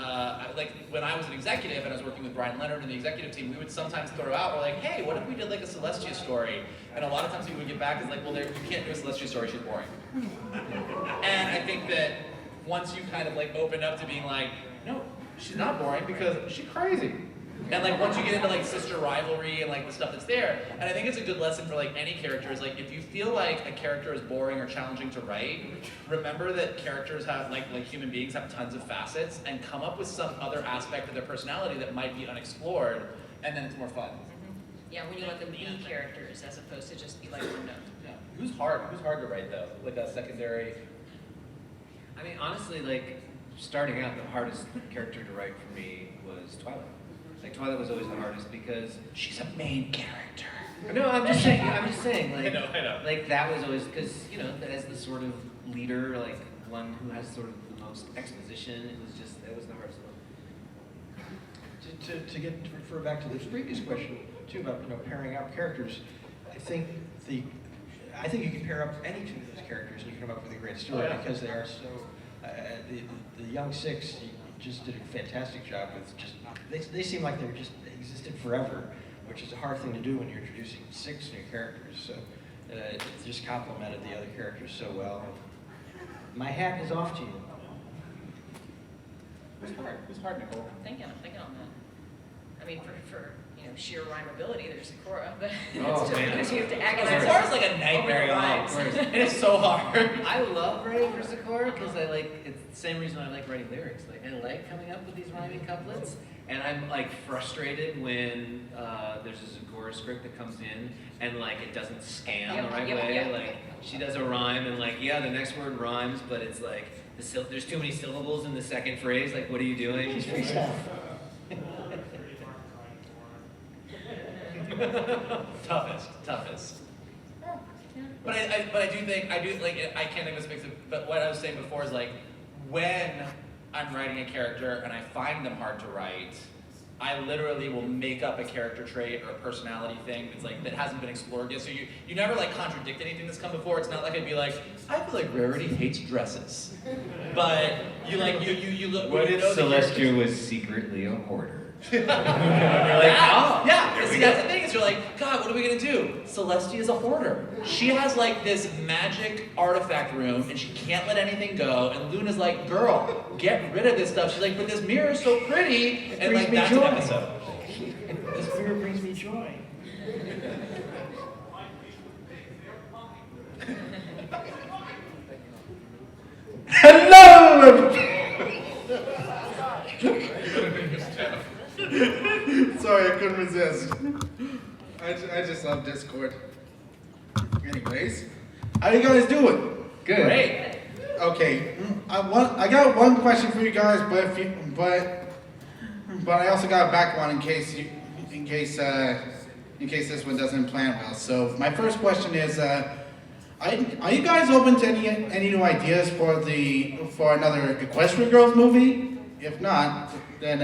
Like, when I was an executive and I was working with Brian Leonard and the executive team, we would sometimes throw out, we're like, hey, what if we did, like, a Celestia story? And a lot of times people would get back is like, well, you can't do a Celestia story, she's boring. And I think that once you kind of, like, open up to being like, no, she's not boring because she's crazy. And like once you get into like sister rivalry and like the stuff that's there, and I think it's a good lesson for like any character is like if you feel like a character is boring or challenging to write, remember that characters have like human beings have tons of facets and come up with some other aspect of their personality that might be unexplored, and then it's more fun. Yeah, when you let them be characters as opposed to just be like one note. Yeah. Who's hard to write though? Like a secondary. I mean, honestly, like starting out, the hardest character to write for me was Twilight. Like Twilight was always the hardest because she's a main character. No, I'm just saying. Like, I know. Like that was always because as the sort of leader, like one who has sort of the most exposition. It was just That was the hardest one. To refer back to this previous question too about pairing up characters, I think you can pair up any two of those characters and you come up with a great story because they are so. The young six you just did a fantastic job with just they seem like they existed forever, which is a hard thing to do when you're introducing 6 new characters. So it just complemented the other characters so well. My hat is off to you. Who's hard, Nicole? I'm thinking on that. I mean, for sheer rhymeability, there's Sakura, but Oh, it's just man. because you have to agonize. Sakura's like a nightmare, rhymes. It is so hard. I love writing for Sakura because it's the same reason I like writing lyrics. Like I like coming up with these rhyming couplets, and I'm like frustrated when there's a Sakura script that comes in and like it doesn't scan the right way. Yep. Like she does a rhyme and like the next word rhymes, but it's like there's too many syllables in the second phrase. Like what are you doing? She's freestyle. toughest. But I do think I can't think of this but what I was saying before is like when I'm writing a character and I find them hard to write, I literally will make up a character trait or a personality thing that hasn't been explored yet. So you never like contradict anything that's come before. It's not like I'd be like, I feel like Rarity hates dresses. But you look. What if Celestia was secretly a hoarder? You're like, oh, yeah. See, that's the thing is you're like, God, what are we gonna do? Celestia is a hoarder. She has like this magic artifact room, and she can't let anything go. And Luna's like, girl, get rid of this stuff. She's like, but this mirror is so pretty, and like that's an episode. This mirror brings me joy. Hello! Sorry, I couldn't resist. I just love Discord. Anyways, how you guys doing? Good. Great. Okay, I got one question for you guys, but I also got a back one in case this one doesn't plan well. So my first question is, are you guys open to any new ideas for another Equestria Girls movie? If not, then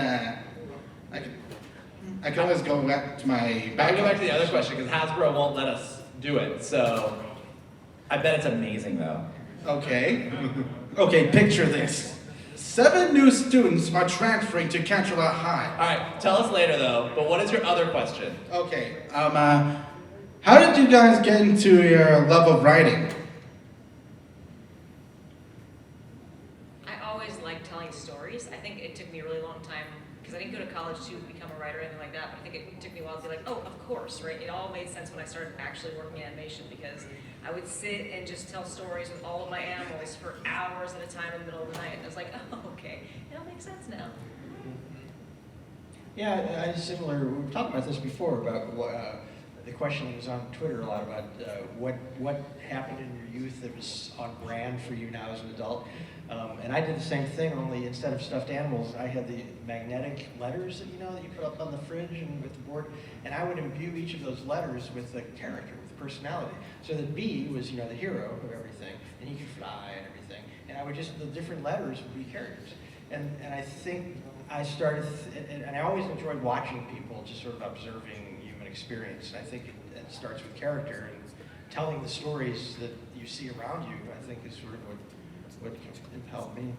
I can always go back to my I'll go back to the other question because Hasbro won't let us do it. So I bet it's amazing though. Okay. Okay, picture this. 7 new students are transferring to Canterlot High. All right, tell us later though. But what is your other question? Okay. How did you guys get into your love of writing? I always liked telling stories. I think it took me a really long time, because I didn't go to college to become a writer or anything like that, but I think it took me a while to be like, oh, of course, right? It all made sense when I started actually working in animation, because I would sit and just tell stories with all of my animals for hours at a time in the middle of the night. And I was like, oh, okay, it all makes sense now. Yeah, similar. We were talking about this before about the question was on Twitter a lot about what happened in your youth that was on brand for you now as an adult. And I did the same thing, only instead of stuffed animals, I had the magnetic letters that you put up on the fridge and with the board, and I would imbue each of those letters with a character, with personality. So that B was the hero of everything, and he could fly and everything. And I would the different letters would be characters. And I think I started, and I always enjoyed watching people, just sort of observing human experience. And I think it starts with character, and telling the stories that you see around you, I think is sort of what impelled me.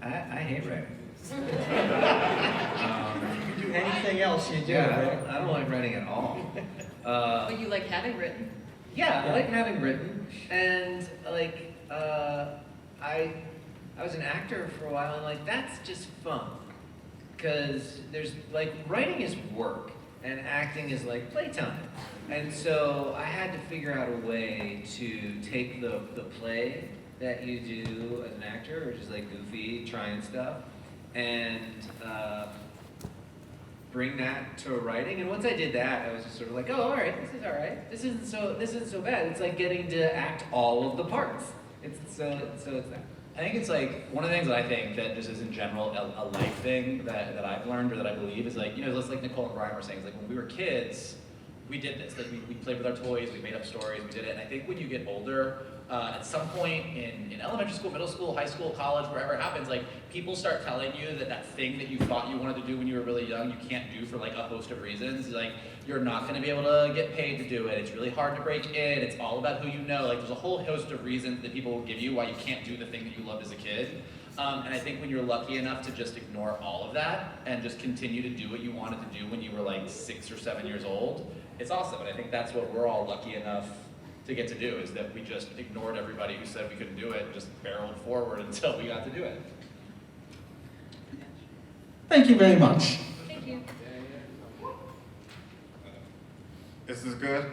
I hate writing. If you do anything else, you do. Yeah, I don't like writing at all. But you like having written? Yeah, I like having written, and like I was an actor for a while, and like that's just fun, because there's like writing is work, and acting is like playtime, and so I had to figure out a way to take the play that you do as an actor, which is like goofy, trying stuff, and bring that to writing. And once I did that, I was just sort of like, oh, all right, this is all right. This isn't so bad. It's like getting to act all of the parts. It's it's that. I think it's like one of the things that I think that just is in general a life thing that I've learned or that I believe is like, just like Nicole and Brian were saying, is like when we were kids, we did this. Like we played with our toys, we made up stories, we did it. And I think when you get older, at some point in elementary school, middle school, high school, college, wherever it happens, like people start telling you that thing that you thought you wanted to do when you were really young, you can't do for like a host of reasons. Like you're not going to be able to get paid to do it. It's really hard to break in. It's all about who you know. Like there's a whole host of reasons that people will give you why you can't do the thing that you loved as a kid. And I think when you're lucky enough to just ignore all of that and just continue to do what you wanted to do when you were like 6 or 7 years old, it's awesome. And I think that's what we're all lucky enough to get to do, is that we just ignored everybody who said we couldn't do it and just barreled forward until we got to do it. Thank you very much. Thank you. Is this good?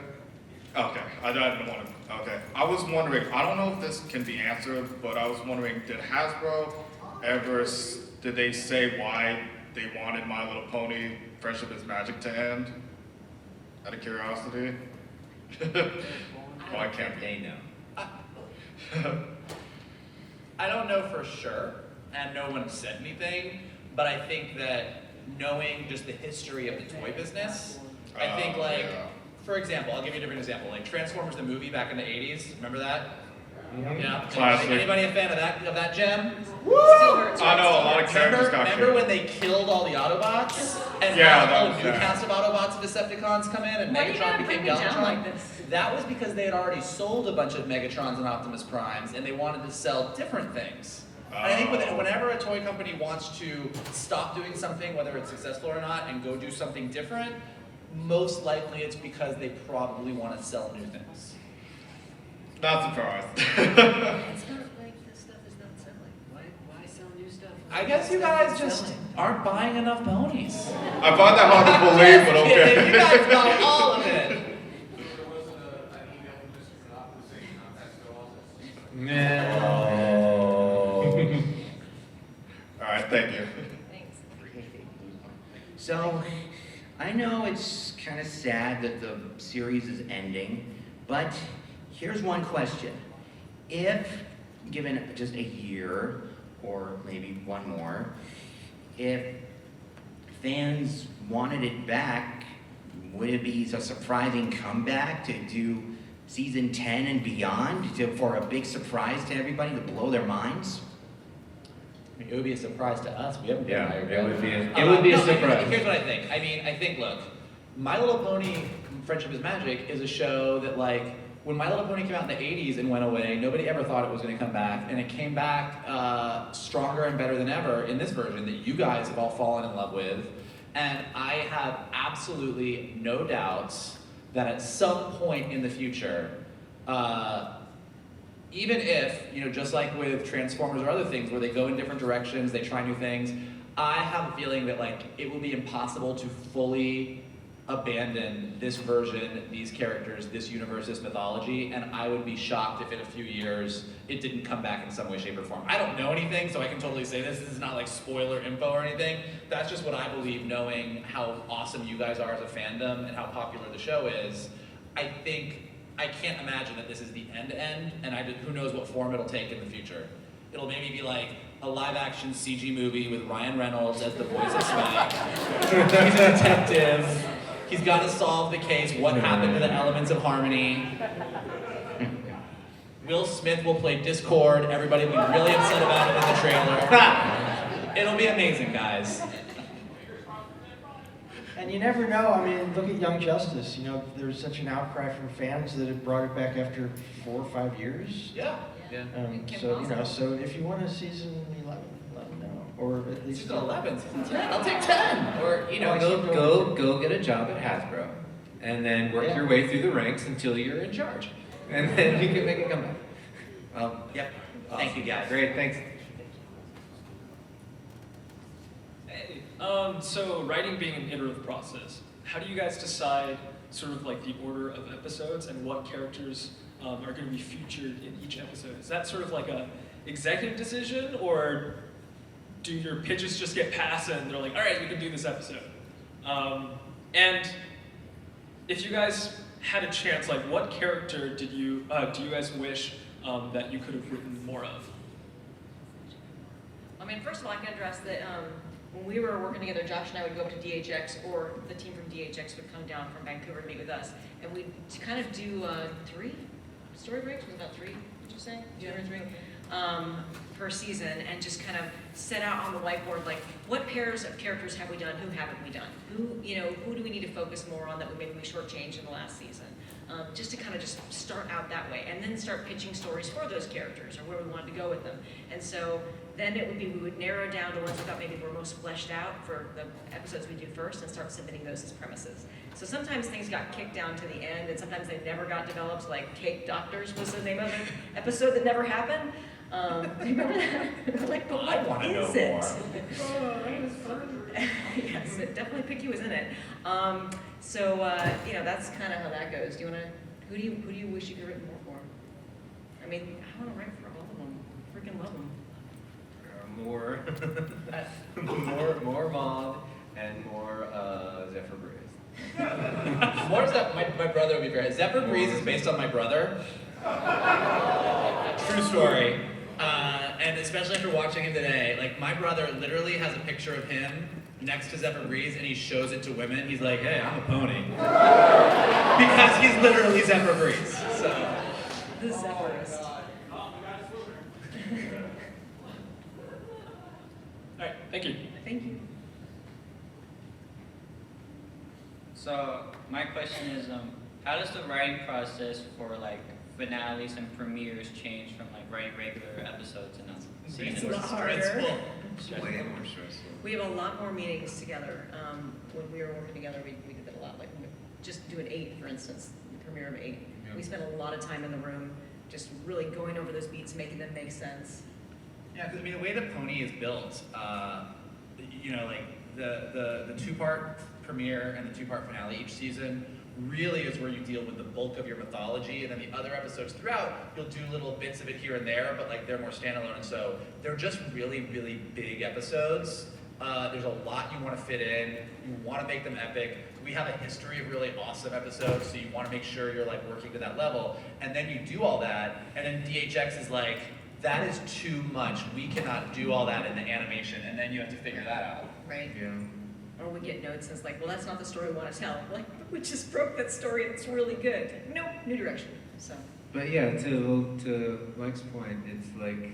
Okay, I didn't want to. Okay, I was wondering. I don't know if this can be answered, but I was wondering: did Hasbro ever? Did they say why they wanted My Little Pony: Friendship is Magic to end? Out of curiosity. Why can't they know? I don't know for sure, and no one said anything. But I think that knowing just the history of the toy business, I think like. Yeah. For example, I'll give you a different example. Like Transformers the movie back in the 80s. Remember that? Yeah. Classic. Anybody a fan of that gem? I know a lot of characters got Remember killed. when they killed all the Autobots? And Yeah, had a that whole new was cast of Autobots and Decepticons come in and Why do you Megatron gotta became break it down Galvatron? like this? That was because they had already sold a bunch of Megatrons and Optimus Primes and they wanted to sell different things. And I think whenever a toy company wants to stop doing something, whether it's successful or not, and go do something different, most likely it's because they probably want to sell new things. Not surprised. It's not like this stuff is not selling. Why sell new stuff? I guess you guys just aren't buying enough ponies. I find that hard to believe, but okay. Kidding. You guys got all of it. All right, thank you. So, I know it's kind of sad that the series is ending, but here's one question. If, given just a year, or maybe one more, if fans wanted it back, would it be a surprising comeback to do season 10 and beyond, for a big surprise to everybody to blow their minds? I mean, it would be a surprise to us. We haven't been Yeah, hired it yet. would be a No, surprise. Here's what I think. I think, look, My Little Pony: Friendship is Magic is a show that, like, when My Little Pony came out in the 80s and went away, nobody ever thought it was going to come back, and it came back stronger and better than ever in this version that you guys have all fallen in love with. And I have absolutely no doubts that at some point in the future, even if, just like with Transformers or other things where they go in different directions, they try new things, I have a feeling that like it will be impossible to fully abandon this version, these characters, this universe, this mythology, and I would be shocked if in a few years it didn't come back in some way, shape, or form. I don't know anything, so I can totally say this. This is not like spoiler info or anything. That's just what I believe, knowing how awesome you guys are as a fandom and how popular the show is. I can't imagine that this is the end, and who knows what form it'll take in the future. It'll maybe be like a live-action CG movie with Ryan Reynolds as the voice of Smack. He's a detective. He's got to solve the case. What happened to the elements of harmony? Will Smith will play Discord. Everybody will be really upset about it in the trailer. It'll be amazing, guys. And you never know. I mean, look at Young Justice. There's such an outcry from fans that it brought it back after 4 or 5 years. Yeah. So if you want a season 11, let me know. Or at least Season 11, season 10. I'll take 10. Or go get a job at Hasbro, and then work your way through the ranks until you're in charge, and then you can make a comeback. Well, yep. Awesome. Thank you, guys. Great, thanks. Hey, so writing being an iterative process, how do you guys decide sort of like the order of episodes and what characters are going to be featured in each episode? Is that sort of like a executive decision, or do your pitches just get passed and they're like, all right, we can do this episode? And if you guys had a chance, like what character do you guys wish that you could have written more of? I mean, first of all, I can address that when we were working together, Josh and I would go up to DHX, or the team from DHX would come down from Vancouver to meet with us, and we'd kind of do 3 story breaks, was about 3, would you say? 2 or 3? Per season, and just kind of set out on the whiteboard, like, what pairs of characters have we done, who haven't we done? Who do we need to focus more on that maybe we shortchanged in the last season? Just to kind of just start out that way, and then start pitching stories for those characters, or where we wanted to go with them. And so then we would narrow down to ones we thought maybe were most fleshed out for the episodes we do first, and start submitting those as premises. So sometimes things got kicked down to the end, and sometimes they never got developed, like Cake Doctors was the name of an episode that never happened. Remember that? Like, but I what wanna know is it? more. Oh, it was fun. Yes, it definitely Picky was in it. So that's kind of how that goes. Do you wanna? Who do you wish you could have written more for? I mean, I want to write for all of them. Freaking love them. more Maude and more Zephyr Breeze. More is that my brother would be fair. Zephyr Breeze is based on my brother. True story. And especially after watching him today, like my brother literally has a picture of him next to Zephyr Breeze, and he shows it to women. He's like, "Hey, I'm a pony," because he's literally Zephyr Breeze. So. The Zephyrist. All right, thank you. Thank you. So my question is, how does the writing process for like finales and premieres change from like writing regular episodes and It's a seasons? lot harder. Way more stressful. We have a lot more meetings together. When we were working together, we did that a lot. Like just doing 8, for instance, the premiere of 8. Yeah. We spent a lot of time in the room, just really going over those beats, making them make sense. Yeah, because I mean the way the pony is built, like the 2-part premiere and the 2-part finale each season really is where you deal with the bulk of your mythology, and then the other episodes throughout, you'll do little bits of it here and there, but like they're more standalone, and so they're just really, really big episodes. There's a lot you want to fit in. You want to make them epic. We have a history of really awesome episodes, so you want to make sure you're like working to that level, and then you do all that, and then DHX is like, that is too much. We cannot do all that in the animation, and then you have to figure that out. Right. Yeah. Or we get notes and it's like, well, that's not the story we want to tell. Like, we just broke that story. It's really good. Nope, new direction. So. But yeah, to Mike's point, it's like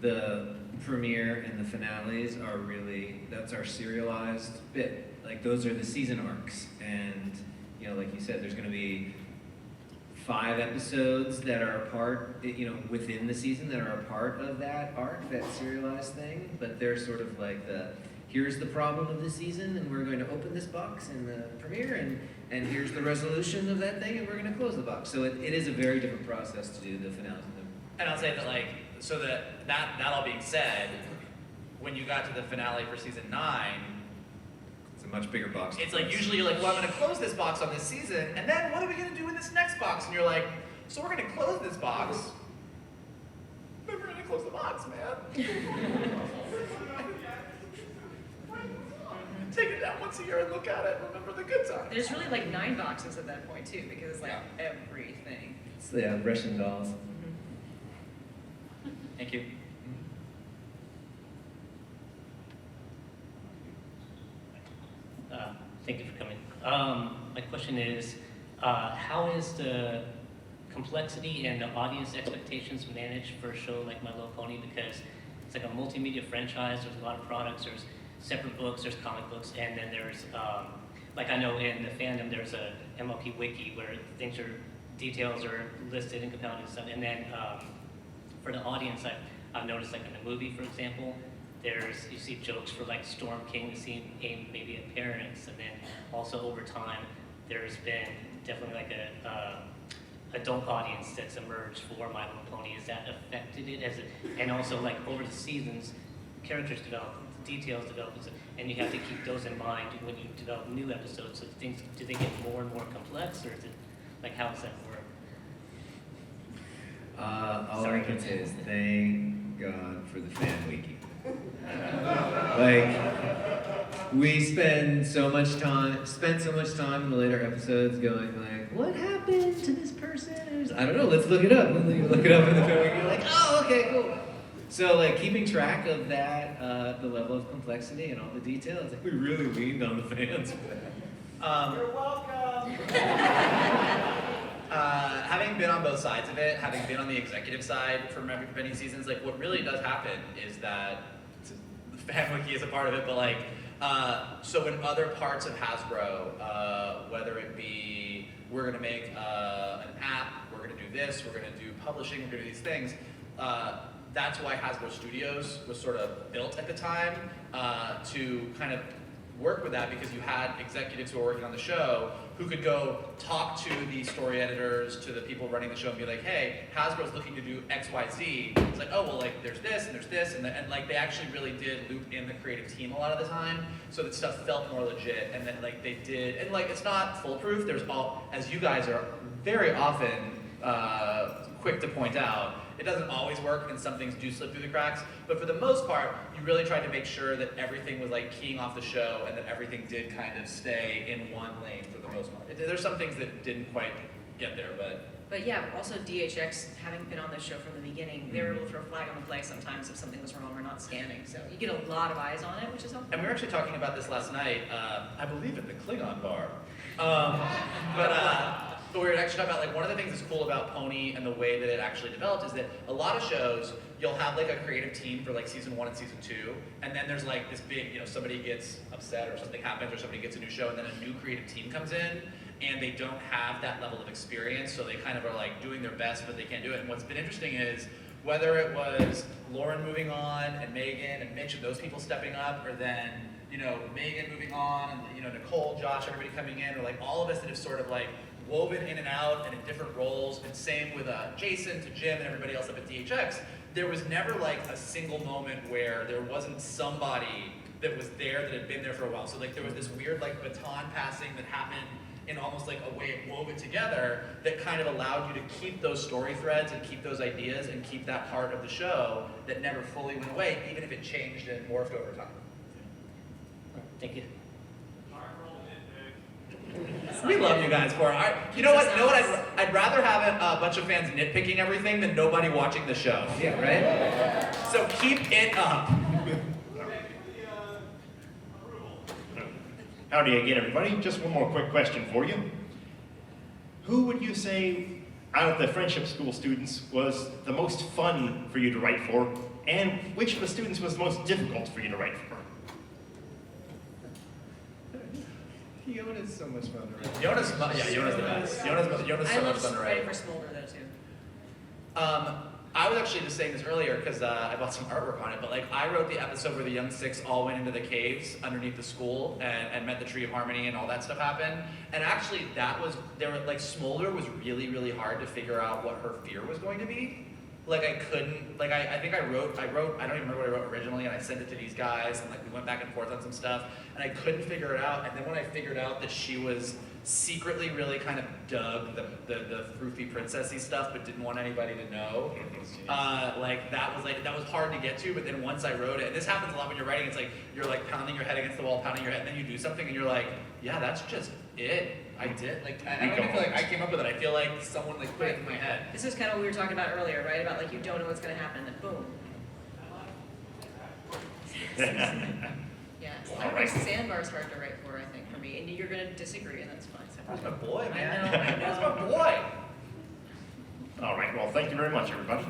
the premiere and the finales are really, that's our serialized bit. Like those are the season arcs, and like you said, there's going to be 5 episodes that are a part, within the season that are a part of that arc, that serialized thing. But they're sort of like here's the problem of the season, and we're going to open this box in the premiere, and here's the resolution of that thing, and we're going to close the box. So it is a very different process to do the finales. And I'll say that that all being said, when you got to the finale for season 9, it's a much bigger box. It's like usually you're like, well, I'm going to close this box on this season, and then what are we going to do in this next box? And you're like, so we're going to close this box, then we're going to close the box, man. Take it down once a year and look at it. Remember the good times. There's really like 9 boxes at that point too, because it's like everything. So yeah, Russian dolls. Thank you. Thank you for coming. My question is, how is the complexity and the audience expectations managed for a show like My Little Pony? Because it's like a multimedia franchise. There's a lot of products. There's separate books. There's comic books, and then there's like I know in the fandom there's a MLP wiki where details are listed and compiled and stuff. And then for the audience, I've noticed like in the movie, for example, you see jokes for like Storm King aimed maybe at parents, and then also over time there's been definitely like a adult audience that's emerged for My Little Pony. Has that affected it? And also like over the seasons, characters develop, details develop, and you have to keep those in mind when you develop new episodes. So do they get more and more complex, or is it like how does that work? All I can say is thank God for the fan wiki. Like, we spent so much time in the later episodes going like, what happened to this person? I don't know, let's look it up. And then you look it up in the fan wiki, you're like, oh, okay, cool. So like keeping track of that, the level of complexity and all the detail, it's like we really leaned on the fans for that. You're welcome. Having been on both sides of it, having been on the executive side for many seasons, like what really does happen is that the fan wiki is a part of it, but like, so in other parts of Hasbro, whether it be we're gonna make an app, we're gonna do this, we're gonna do publishing, we're gonna do these things, that's why Hasbro Studios was sort of built at the time to kind of work with that, because you had executives who were working on the show who could go talk to the story editors, to the people running the show and be like, hey, Hasbro's looking to do X, Y, Z. It's like, oh, well, like, there's this, and like, they actually really did loop in the creative team a lot of the time, so that stuff felt more legit, and then, like, they did, and, like, it's not foolproof. There's all, as you guys are very often quick to point out, it doesn't always work, and some things do slip through the cracks, but for the most part, you really tried to make sure that everything was like keying off the show and that everything did kind of stay in one lane for the most part. There's some things that didn't quite get there, But yeah, also DHX, having been on this show from the beginning, they were able to throw a flag on the play sometimes if something was wrong or not scanning. So you get a lot of eyes on it, which is helpful. And we were actually talking about this last night, I believe at the Klingon bar. But we were actually talking about, like, one of the things that's cool about Pony and the way that it actually developed is that a lot of shows, you'll have like a creative team for like season 1 and season 2, and then there's like this big, you know, somebody gets upset or something happens or somebody gets a new show, and then a new creative team comes in, and they don't have that level of experience, so they kind of are like doing their best, but they can't do it. And what's been interesting is, whether it was Lauren moving on, and Megan and Mitch and those people stepping up, or then, you know, Megan moving on, and, you know, Nicole, Josh, everybody coming in, or like all of us that have sort of like woven in and out and in different roles, and same with Jason to Jim and everybody else up at DHX, there was never like a single moment where there wasn't somebody that was there that had been there for a while. So like there was this weird like baton passing that happened in almost like a way it wove it together that kind of allowed you to keep those story threads and keep those ideas and keep that part of the show that never fully went away, even if it changed and morphed over time. Thank you. We love you guys for it. You know what? I'd rather have a bunch of fans nitpicking everything than nobody watching the show. Yeah, right? So keep it up. Howdy again, everybody. Just one more quick question for you. Who would you say, out of the Friendship School students, was the most fun for you to write for, and which of the students was the most difficult for you to write for? Yona's so much fun to write. Yona's the best. Yona's so much fun to I write. love writing for Smolder though too. I was actually just saying this earlier because I bought some artwork on it, but like I wrote the episode where the Young Six all went into the caves underneath the school and met the Tree of Harmony and all that stuff happened. And actually Smolder was really, really hard to figure out what her fear was going to be. Like I couldn't, like I think I wrote, I don't even remember what I wrote originally, and I sent it to these guys, and like we went back and forth on some stuff, and I couldn't figure it out. And then when I figured out that she was secretly really kind of dug the froofy princessy stuff, but didn't want anybody to know, that was hard to get to. But then once I wrote it, and this happens a lot when you're writing, it's like you're like pounding your head against the wall, pounding your head, and then you do something, and you're like, yeah, that's just it. I did. Like I don't even feel like I came up with it. I feel like someone like put it in my head. This is kind of what we were talking about earlier, right? About like you don't know what's going to happen, and then boom. Yeah. I don't know, Sandbar's hard to write for, I think, for me. And you're going to disagree, and that's fine. That's my boy, man. I know. That's my boy. All right, well, thank you very much, everybody.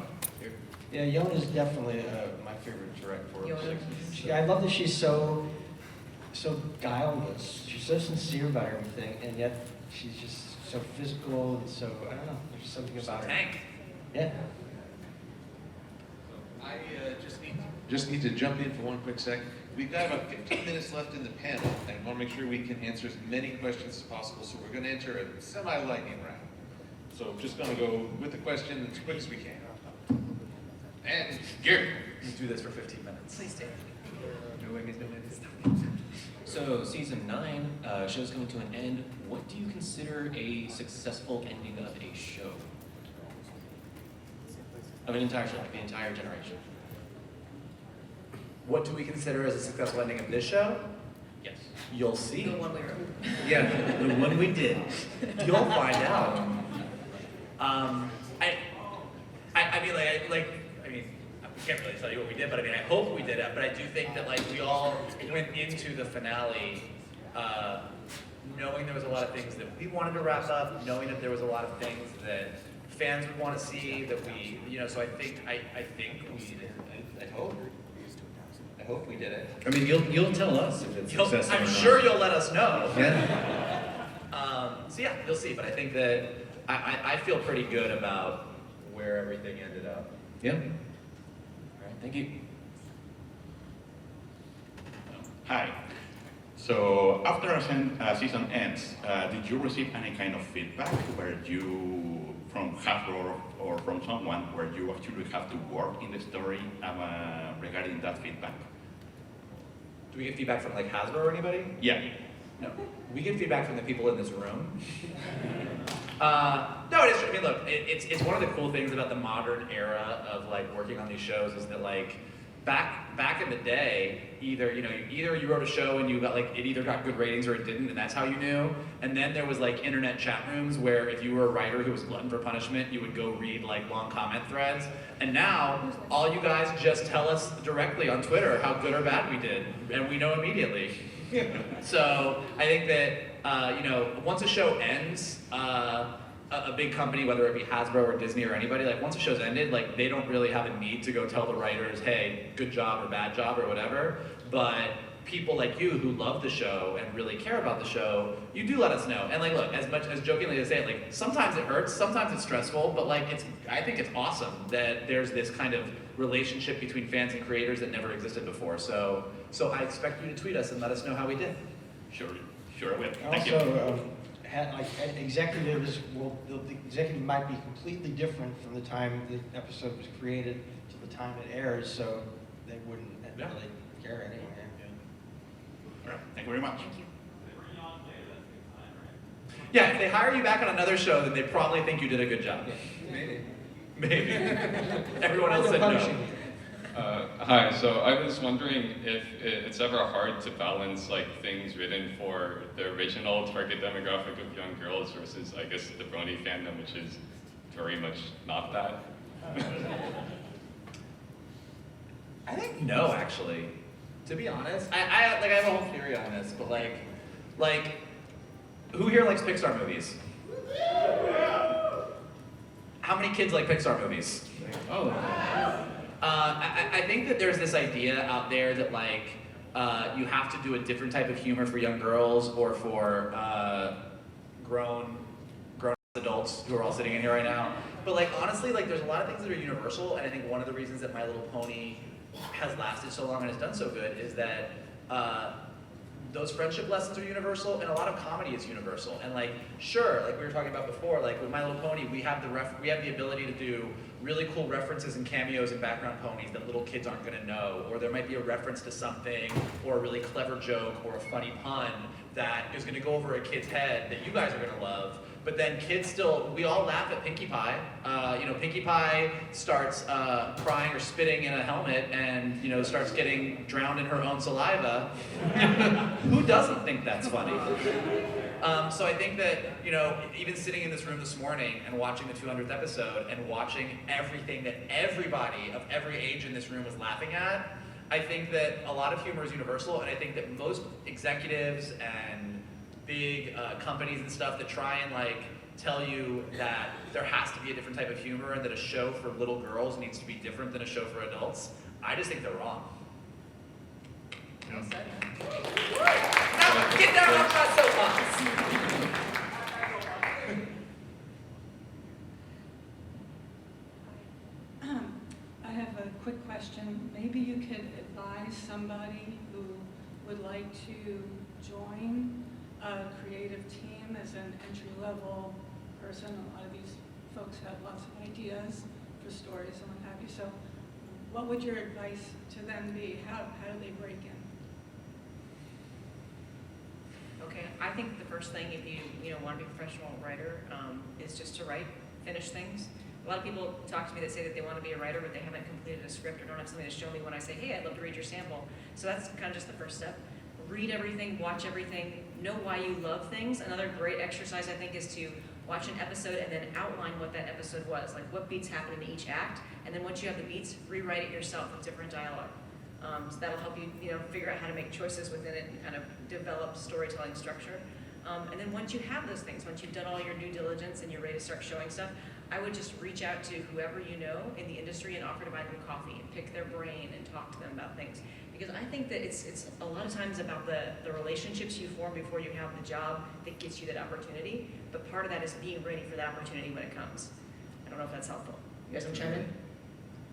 Yeah, Yona's definitely my favorite to write for. Yona. I love that she's so guileless. She's so sincere about everything, and yet she's just so physical and so, I don't know, there's something about her. Tank. Yeah. I just need to jump in for one quick sec. We've got about 15 minutes left in the panel, and I want to make sure we can answer as many questions as possible, so we're going to enter a semi-lightning round. So I'm just going to go with the question as quick as we can. And Gary. Let's do this for 15 minutes. Please do. So season 9, show's coming to an end. What do you consider a successful ending of a show? Of an entire show, like the entire generation. What do we consider as a successful ending of this show? Yes. You'll see. The one we wrote. Yeah, the one we did. You'll find out. can't really tell you what we did, but I mean, I hope we did it. But I do think that like we all went into the finale knowing there was a lot of things that we wanted to wrap up, knowing that there was a lot of things that fans would want to see, that we, you know. So I think we did it. I hope we did it. I mean, you'll tell us if it's successful. I'm sure you'll let us know. Yeah. So yeah, you'll see. But I think that I feel pretty good about where everything ended up. Yeah. All right, thank you. Hi. So after a season ends, did you receive any kind of feedback where you, from Hasbro or from someone, where you actually have to work in the story regarding that feedback? Do we get feedback from like Hasbro or anybody? Yeah. No. We get feedback from the people in this room. No, it is true. I mean, look, it's one of the cool things about the modern era of like working on these shows is that like back in the day, either you wrote a show and you got like it either got good ratings or it didn't, and that's how you knew. And then there was like internet chat rooms where if you were a writer who was glutton for punishment, you would go read like long comment threads. And now all you guys just tell us directly on Twitter how good or bad we did, and we know immediately. So I think that once a show ends, a big company, whether it be Hasbro or Disney or anybody, like once a show's ended, like they don't really have a need to go tell the writers, hey, good job or bad job or whatever. But people like you who love the show and really care about the show, you do let us know. And like, look, as much as jokingly as I say it, like sometimes it hurts, sometimes it's stressful, but like I think it's awesome that there's this kind of relationship between fans and creators that never existed before. So I expect you to tweet us and let us know how we did. Sure I will. Thank Also, you. Executives the executive might be completely different from the time the episode was created to the time it airs, so they wouldn't really care anyway. All right. Thank you very much. Yeah, if they hire you back on another show, then they probably think you did a good job. Maybe. Everyone else said no. Hi, so I was wondering if it's ever hard to balance like things written for the original target demographic of young girls versus, I guess, the Brony fandom, which is very much not that. I think no, actually. To be honest, I have a whole theory on this, but like, who here likes Pixar movies? How many kids like Pixar movies? Oh. I think that there's this idea out there that like you have to do a different type of humor for young girls or for grown adults who are all sitting in here right now. But like honestly, like there's a lot of things that are universal, and I think one of the reasons that My Little Pony has lasted so long and has done so good is that those friendship lessons are universal, and a lot of comedy is universal. And like, sure, like we were talking about before, like with My Little Pony, we have the ability to do really cool references and cameos and background ponies that little kids aren't going to know, or there might be a reference to something, or a really clever joke, or a funny pun that is going to go over a kid's head that you guys are going to love. But then kids still, we all laugh at Pinkie Pie. Pinkie Pie starts crying or spitting in a helmet and, starts getting drowned in her own saliva. Who doesn't think that's funny? So I think that, even sitting in this room this morning and watching the 200th episode and watching everything that everybody of every age in this room was laughing at, I think that a lot of humor is universal, and I think that most executives and big companies and stuff that try and like tell you that there has to be a different type of humor and that a show for little girls needs to be different than a show for adults, I just think they're wrong. Now, get down off my soapbox. I have a quick question. Maybe you could advise somebody who would like to join a creative team as an entry-level person. A lot of these folks have lots of ideas for stories and what have you. So what would your advice to them be? How do they break in? Okay, I think the first thing if you want to be a professional writer is just to write, finish things. A lot of people talk to me that say that they want to be a writer, but they haven't completed a script or don't have something to show me when I say, hey, I'd love to read your sample. So that's kind of just the first step. Read everything, watch everything, know why you love things. Another great exercise, I think, is to watch an episode and then outline what that episode was, like what beats happen in each act, and then once you have the beats, rewrite it yourself with different dialogue. So that'll help you, figure out how to make choices within it and kind of develop storytelling structure. And then once you have those things, once you've done all your due diligence and you're ready to start showing stuff, I would just reach out to whoever you know in the industry and offer to buy them coffee and pick their brain and talk to them about things. Because I think that it's a lot of times about the relationships you form before you have the job that gets you that opportunity. But part of that is being ready for that opportunity when it comes. I don't know if that's helpful. You guys want to chime in?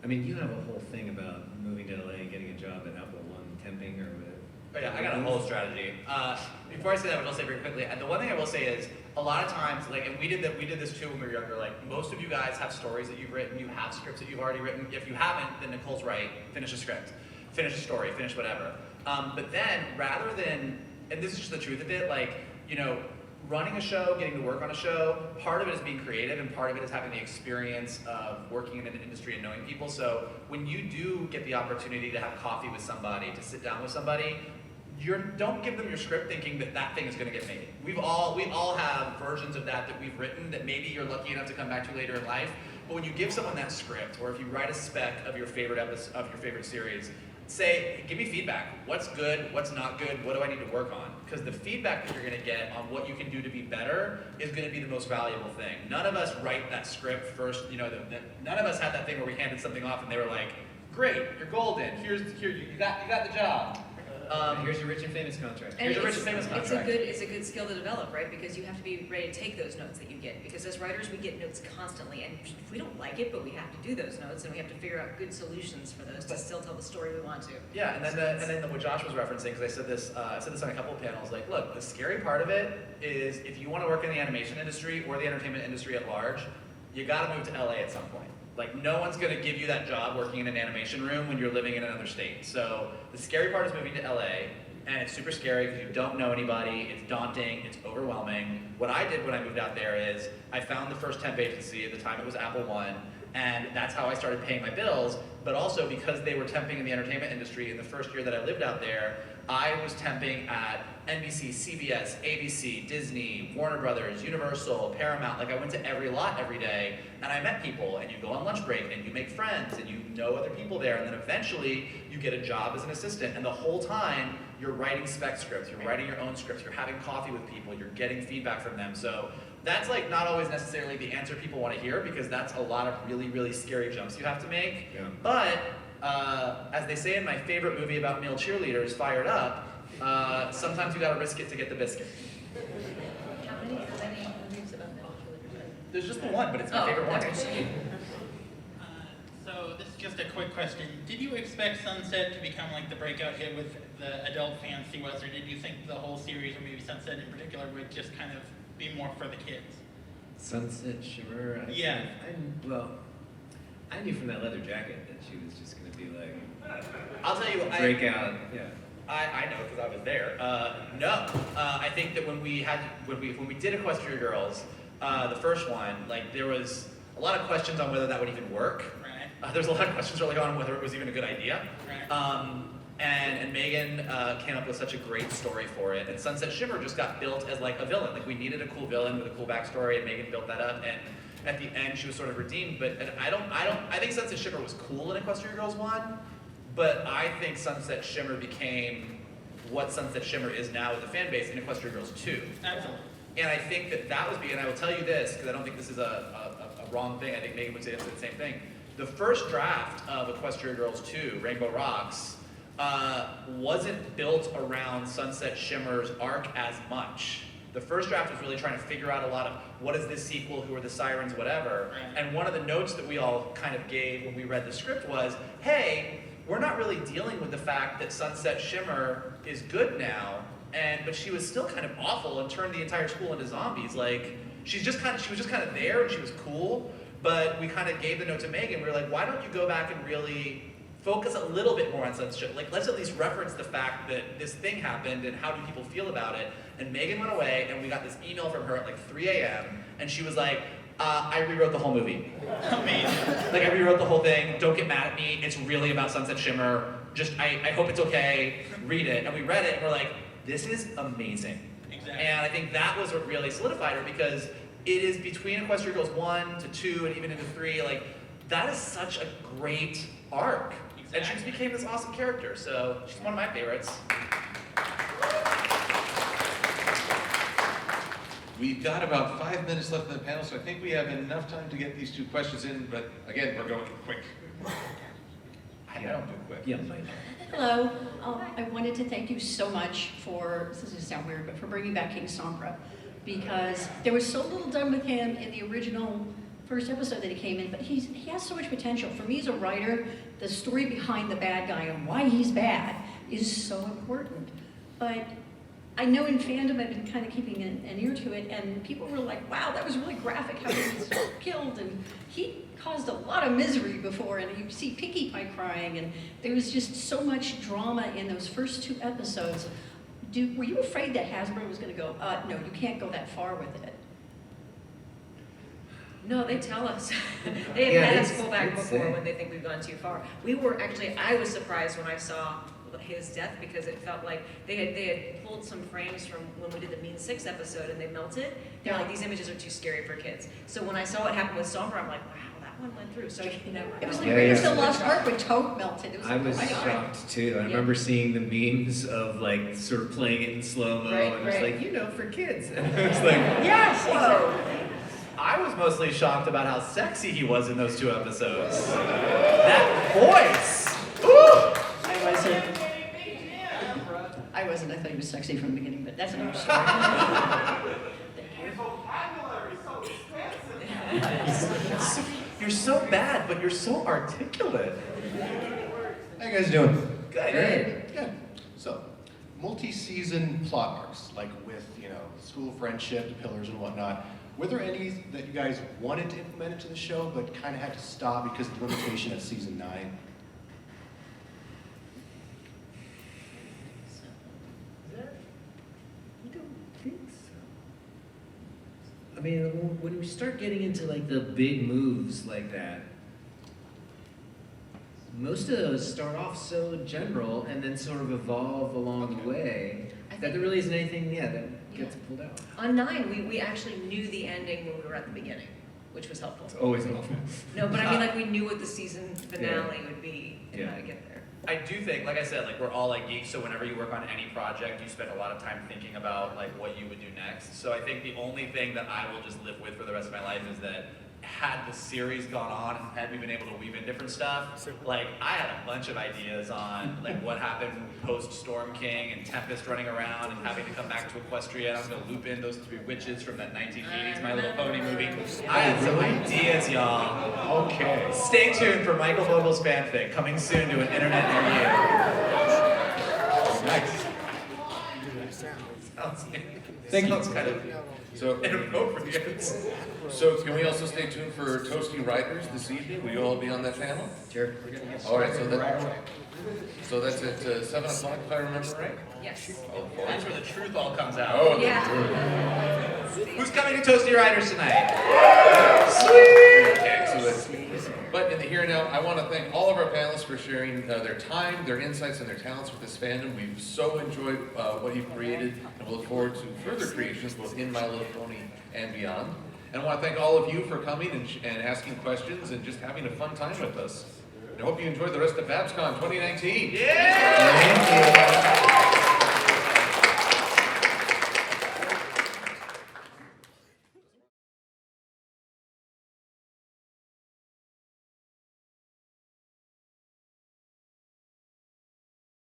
I mean, you have a whole thing about moving to LA and getting a job at Apple One, temping or whatever. Oh yeah, I got a whole strategy. Before I say that, what I'll say very quickly, and the one thing I will say is, a lot of times, like, and we did this too when we were younger, like, most of you guys have stories that you've written, you have scripts that you've already written. If you haven't, then Nicole's right, finish a script, finish a story, finish whatever. But then, rather than, and this is just the truth of it, like, running a show, getting to work on a show, part of it is being creative and part of it is having the experience of working in an industry and knowing people. So when you do get the opportunity to have coffee with somebody, to sit down with somebody, don't give them your script thinking that thing is going to get made. We all have versions of that we've written that maybe you're lucky enough to come back to later in life. But when you give someone that script, or if you write a spec of your favorite episode, of your favorite series, say, give me feedback. What's good? What's not good? What do I need to work on? Because the feedback that you're going to get on what you can do to be better is going to be the most valuable thing. None of us write that script first. None of us had that thing where we handed something off and they were like, "Great, you're golden. Here you got the job." Here's your Rich and Famous contract. And it's a good skill to develop, right? Because you have to be ready to take those notes that you get. Because as writers, we get notes constantly, and we don't like it, but we have to do those notes, and we have to figure out good solutions for those to still tell the story we want to. Yeah, and then what Josh was referencing, because I said this on a couple of panels. Like, look, the scary part of it is if you want to work in the animation industry or the entertainment industry at large, you got to move to LA at some point. Like, no one's going to give you that job working in an animation room when you're living in another state. So the scary part is moving to LA, and it's super scary because you don't know anybody, it's daunting, it's overwhelming. What I did when I moved out there is I found the first temp agency, at the time it was Apple One, and that's how I started paying my bills. But also because they were temping in the entertainment industry, in the first year that I lived out there, I was temping at NBC, CBS, ABC, Disney, Warner Brothers, Universal, Paramount. Like, I went to every lot every day, and I met people, and you go on lunch break, and you make friends, and you know other people there, and then eventually you get a job as an assistant, and the whole time you're writing spec scripts, you're writing your own scripts, you're having coffee with people, you're getting feedback from them. So that's like not always necessarily the answer people want to hear, because that's a lot of really, really scary jumps you have to make. Yeah. But as they say in my favorite movie about male cheerleaders, Fired Up, sometimes you gotta risk it to get the biscuit. How many movies about male cheerleaders? There's just the one, but it's my favorite one. So this is just a quick question. Did you expect Sunset to become like the breakout hit with the adult fans he was, or did you think the whole series, or maybe Sunset in particular, would just kind of be more for the kids? Sunset Shimmer? I knew from that leather jacket that she was just going to be like, I'll tell you, breakout, yeah. I know because I was there. No, I think that when we did Equestria Girls, the first one, like, there was a lot of questions on whether that would even work. Right. There's a lot of questions early on whether it was even a good idea. Right. And Megan came up with such a great story for it. And Sunset Shimmer just got built as like a villain. Like, we needed a cool villain with a cool backstory, and Megan built that up. And at the end, she was sort of redeemed. But I think Sunset Shimmer was cool in Equestria Girls 1, but I think Sunset Shimmer became what Sunset Shimmer is now with the fan base in Equestria Girls 2. Absolutely. And I think that was and I will tell you this, because I don't think this is a wrong thing. I think Megan would say the same thing. The first draft of Equestria Girls 2, Rainbow Rocks, wasn't built around Sunset Shimmer's arc as much. The first draft was really trying to figure out a lot of what is this sequel, who are the sirens, whatever. Right. And one of the notes that we all kind of gave when we read the script was, hey, we're not really dealing with the fact that Sunset Shimmer is good now, but she was still kind of awful and turned the entire school into zombies. Like, she was just kind of there and she was cool, but we kind of gave the note to Megan. We were like, why don't you go back and really focus a little bit more on Sunset Shimmer? Like, let's at least reference the fact that this thing happened and how do people feel about it. And Megan went away, and we got this email from her at like 3 a.m. and she was like, I rewrote the whole movie. Amazing. Like, I rewrote the whole thing. Don't get mad at me. It's really about Sunset Shimmer. Just, I hope it's okay. Read it. And we read it, and we're like, this is amazing. Exactly. And I think that was what really solidified her, because it is between Equestria Girls 1 to 2 and even into 3, like, that is such a great arc. And she just became this awesome character, so she's one of my favorites. We've got about 5 minutes left in the panel, so I think we have enough time to get these 2 questions in, but again, we're going quick. I don't do quick. Yeah, Mike. Hello. I wanted to thank you so much for, this is going to sound weird, but for bringing back King Sombra, because there was so little done with him in the original first episode that he came in, but he has so much potential. For me as a writer, the story behind the bad guy and why he's bad is so important. But I know in fandom I've been kind of keeping an ear to it, and people were like, wow, that was really graphic how he was killed, and he caused a lot of misery before, and you see Pinkie Pie crying, and there was just so much drama in those first 2 episodes. Were you afraid that Hasbro was going to go, no, you can't go that far with it? No, they tell us. They have had us go back before when they think we've gone too far. We were actually, I was surprised when I saw his death because it felt like they had pulled some frames from when we did the Mean 6 episode and they melted. They're like, these images are too scary for kids. So when I saw what happened with Sombra, I'm like, wow, that one went through. So, you know. It was like Raiders of the Lost Ark when Toad melted. It was I was shocked too. I remember seeing the memes of like sort of playing it in slow-mo, and it's like, you know, for kids. And it's like, yes, whoa. I was mostly shocked about how sexy he was in those 2 episodes. That voice! Ooh! I wasn't. I thought he was sexy from the beginning, but that's another story. You're so bad, but you're so articulate. How you guys doing? Good. Good. So, multi-season plot arcs, like with, you know, school friendship, the pillars and whatnot. Were there any that you guys wanted to implement into the show, but kind of had to stop because of the limitation of season 9? I mean, when we start getting into like the big moves like that, most of those start off so general and then sort of evolve along the way that there really isn't anything, that gets pulled out. On 9, we actually knew the ending when we were at the beginning, which was helpful. It's always helpful. No, but I mean, like, we knew what the season finale would be and how to get there. I do think, like I said, like we're all like geeks, so whenever you work on any project, you spend a lot of time thinking about like what you would do next. So I think the only thing that I will just live with for the rest of my life is that had the series gone on and had we been able to weave in different stuff, like I had a bunch of ideas on like what happened post Storm King and Tempest running around and having to come back to Equestria, and I was gonna loop in those 3 witches from that 1980s My Little Pony movie. I had some ideas, y'all. Okay. Stay tuned for Michael Vogel's fanfic coming soon to an internet near you. Nice. Thank you. Kind of So inappropriate. So can we also stay tuned for Toasty Riders this evening? Will you all be on that panel? Sure. All right, so that's at 7 o'clock, if I remember right? Yes. That's where the truth all comes out. Oh, Yeah. Who's coming to Toasty Riders tonight? Sweet! Okay, so that's, but in the here and now, I want to thank all of our panelists for sharing their time, their insights, and their talents with this fandom. We've so enjoyed what you've created, and we'll look forward to further creations both in My Little Pony and beyond. And I want to thank all of you for coming and asking questions and just having a fun time with us. And I hope you enjoyed the rest of BabsCon 2019. Yeah! Thank you.